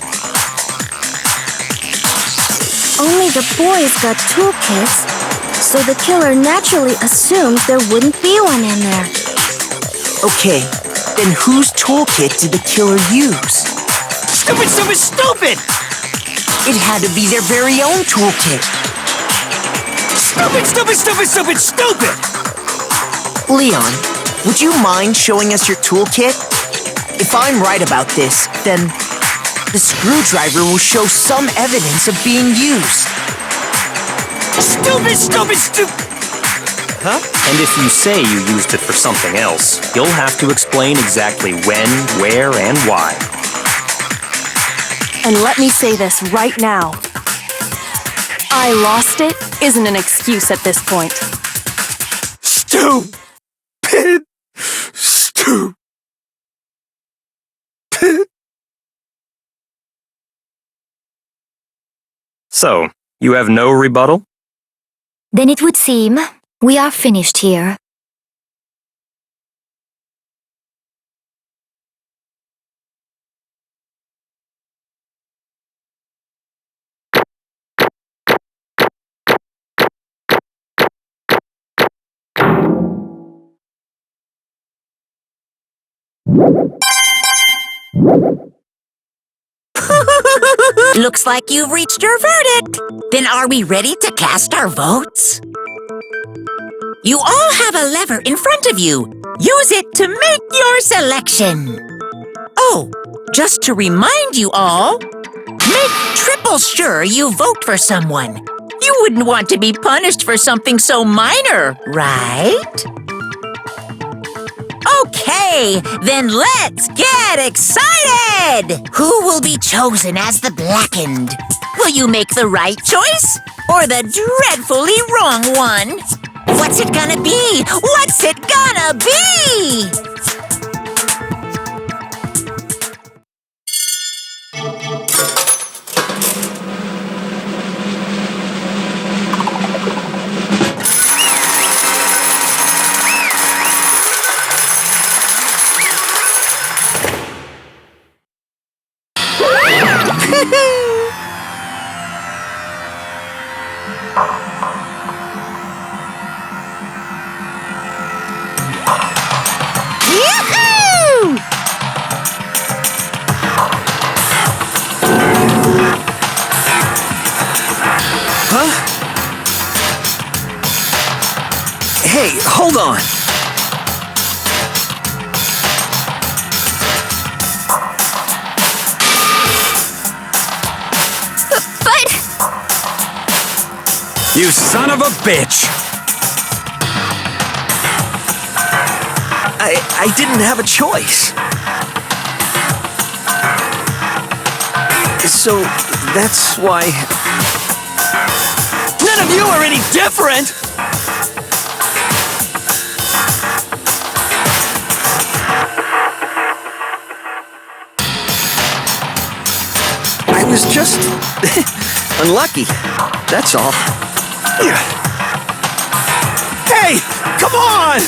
Only the boys got toolkits, so the killer naturally assumed there wouldn't be one in there. Okay, then whose toolkit did the killer use? Stupid, stupid, stupid! It had to be their very own toolkit. Stupid, stupid, stupid, stupid, stupid! Leon, would you mind showing us your toolkit? If I'm right about this, then the screwdriver will show some evidence of being used. Stupid, stupid, stupid! Huh? And if you say you used it for something else, you'll have to explain exactly when, where, and why. And let me say this right now. I lost it isn't an excuse at this point. Stupid! Stupid! So, you have no rebuttal? Then it would seem we are finished here. Looks like you've reached your verdict. Then are we ready to cast our votes? You all have a lever in front of you. Use it to make your selection. Oh, just to remind you all, make triple sure you vote for someone. You wouldn't want to be punished for something so minor, right? Okay, then let's get excited! Who will be chosen as the blackened? Will you make the right choice or the dreadfully wrong one? What's it gonna be? What's it gonna be? Hey, hold on! But... You son of a bitch! I didn't have a choice. So that's why... None of you are any different! I was just... unlucky. That's all. Hey! Come on!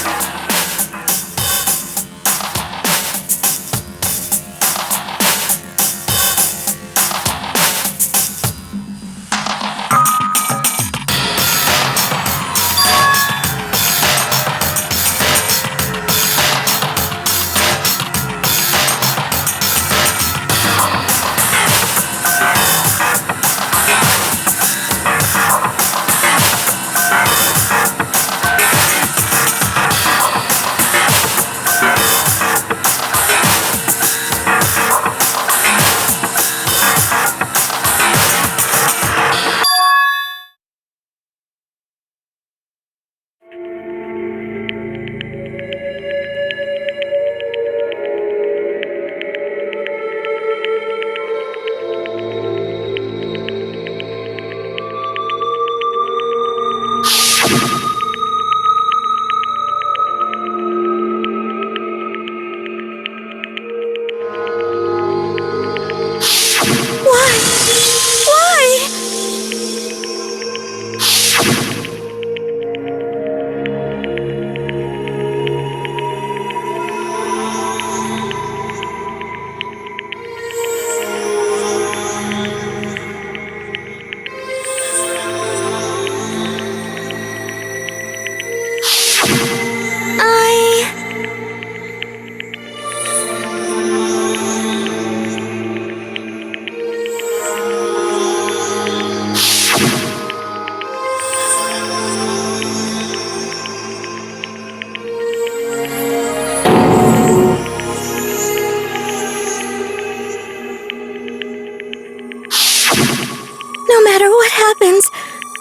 No matter what happens,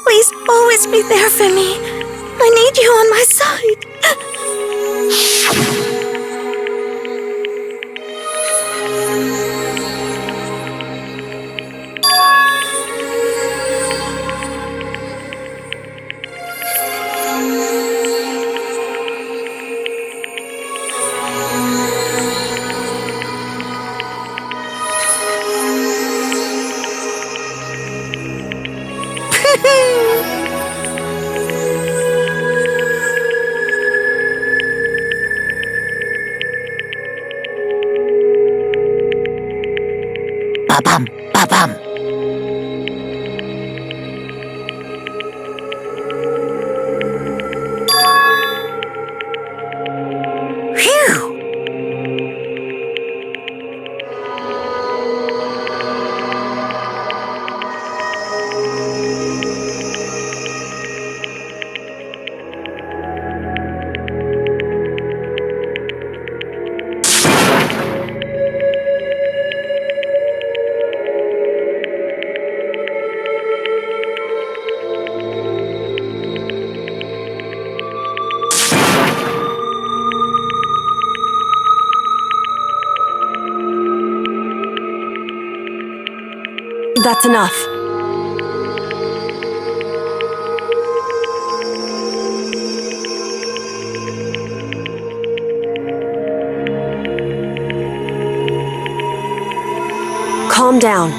please always be there for me. I need you on my side. Ba-bum, ba-bum. Phew! That's enough. Calm down.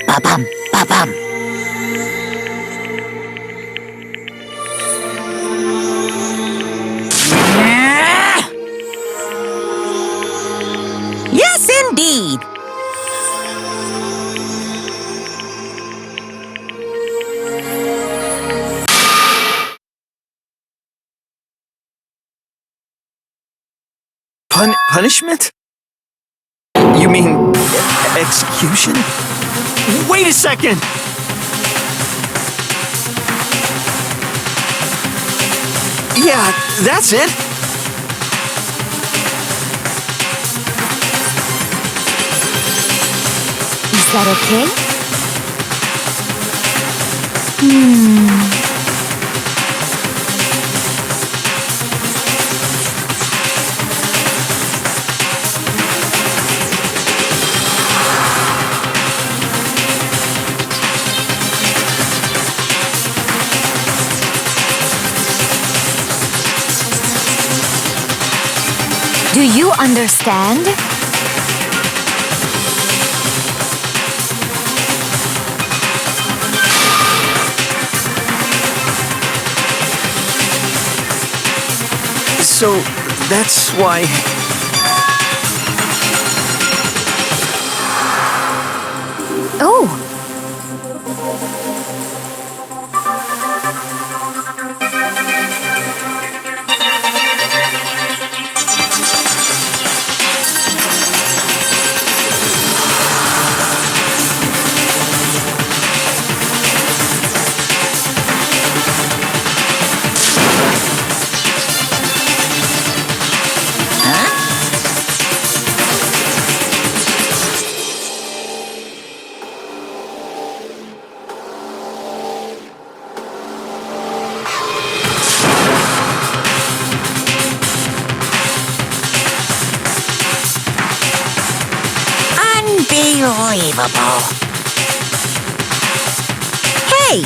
Ba-bum, ba-bum. Yes, indeed. Punishment? You mean execution? Wait a second! Yeah, that's it. Is that okay? Do you understand? So, that's why... Oh! Unbelievable. Hey,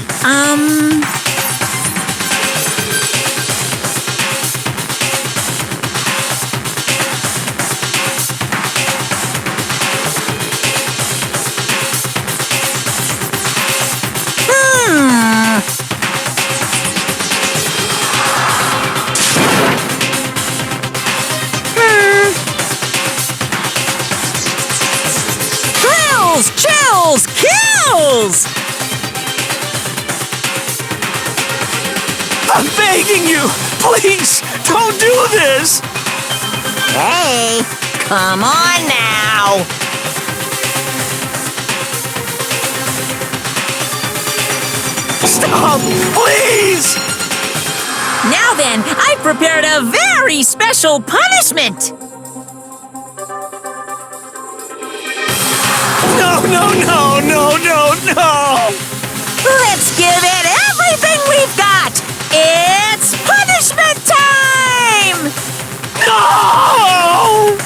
Chills! Kills! I'm begging you! Please, don't do this! hey, come on now. Stop! Please! Now then, I've prepared a very special punishment! No, no, no, no, no, no! Let's give it everything we've got! It's punishment time! No!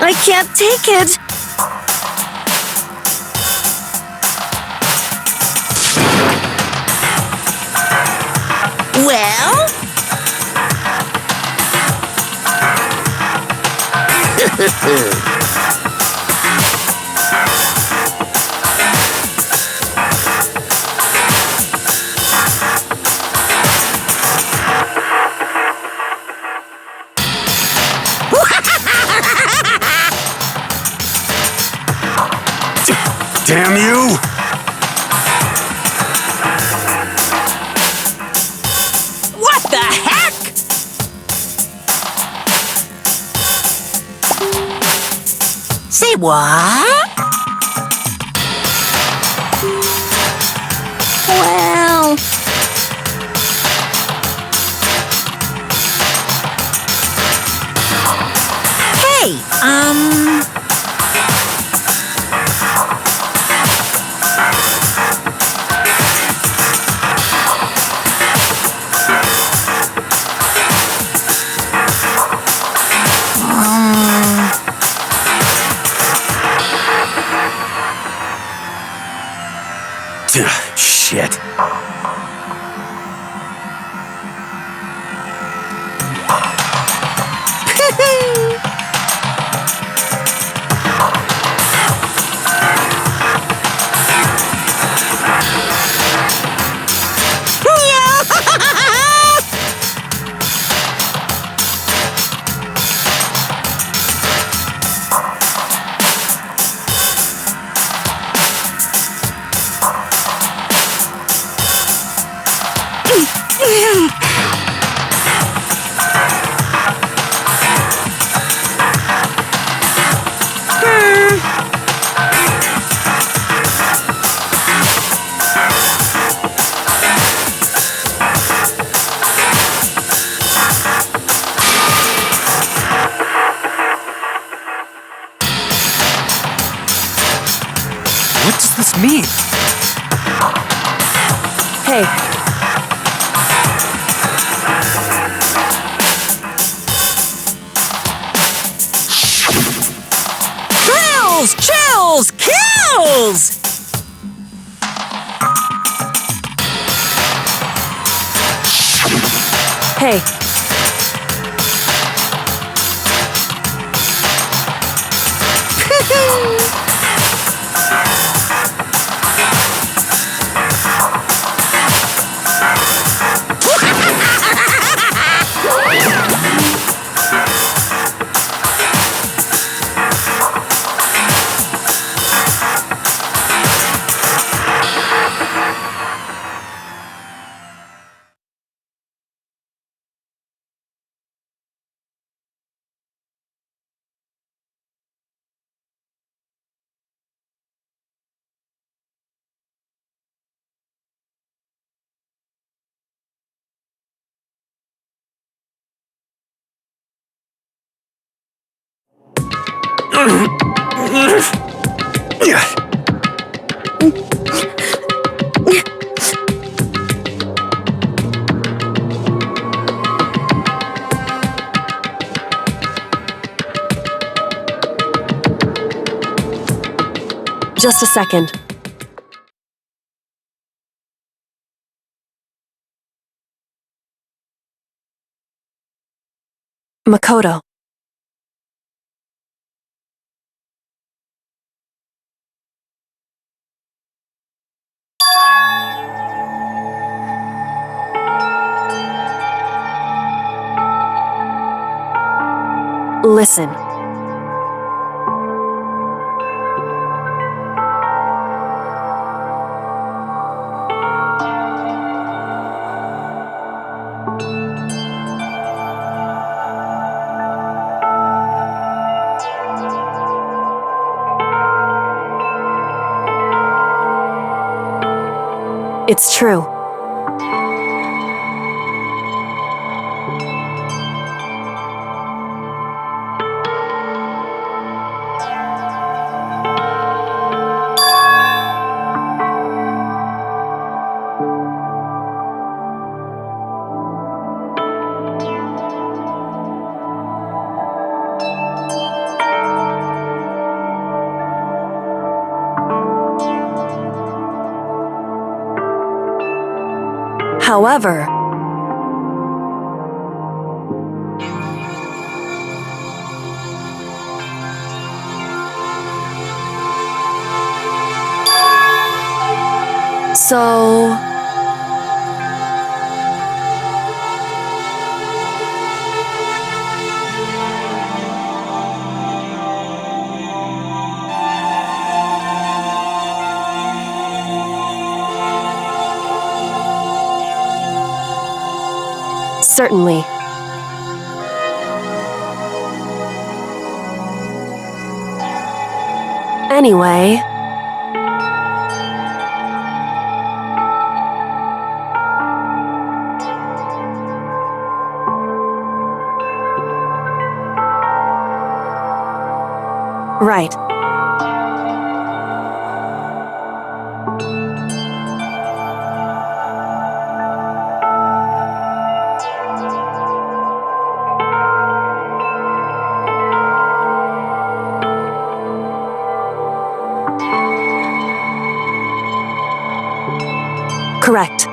I can't take it. Well? Damn you! What the heck? Say what? Well, Hey, Shit. What does this mean? Hey, Thrills, chills, kills! hey, just a second. Makoto. Listen. It's true. However, so... Certainly. Anyway... Right. Correct.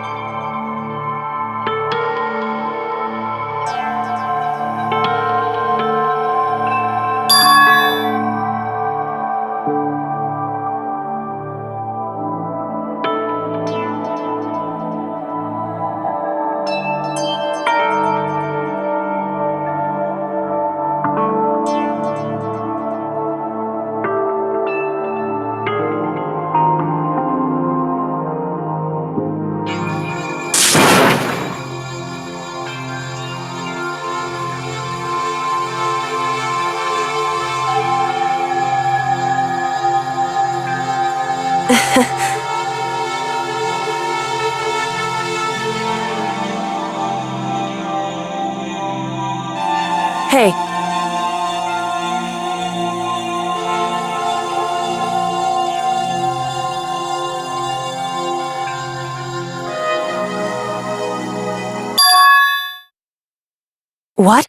Hey. What?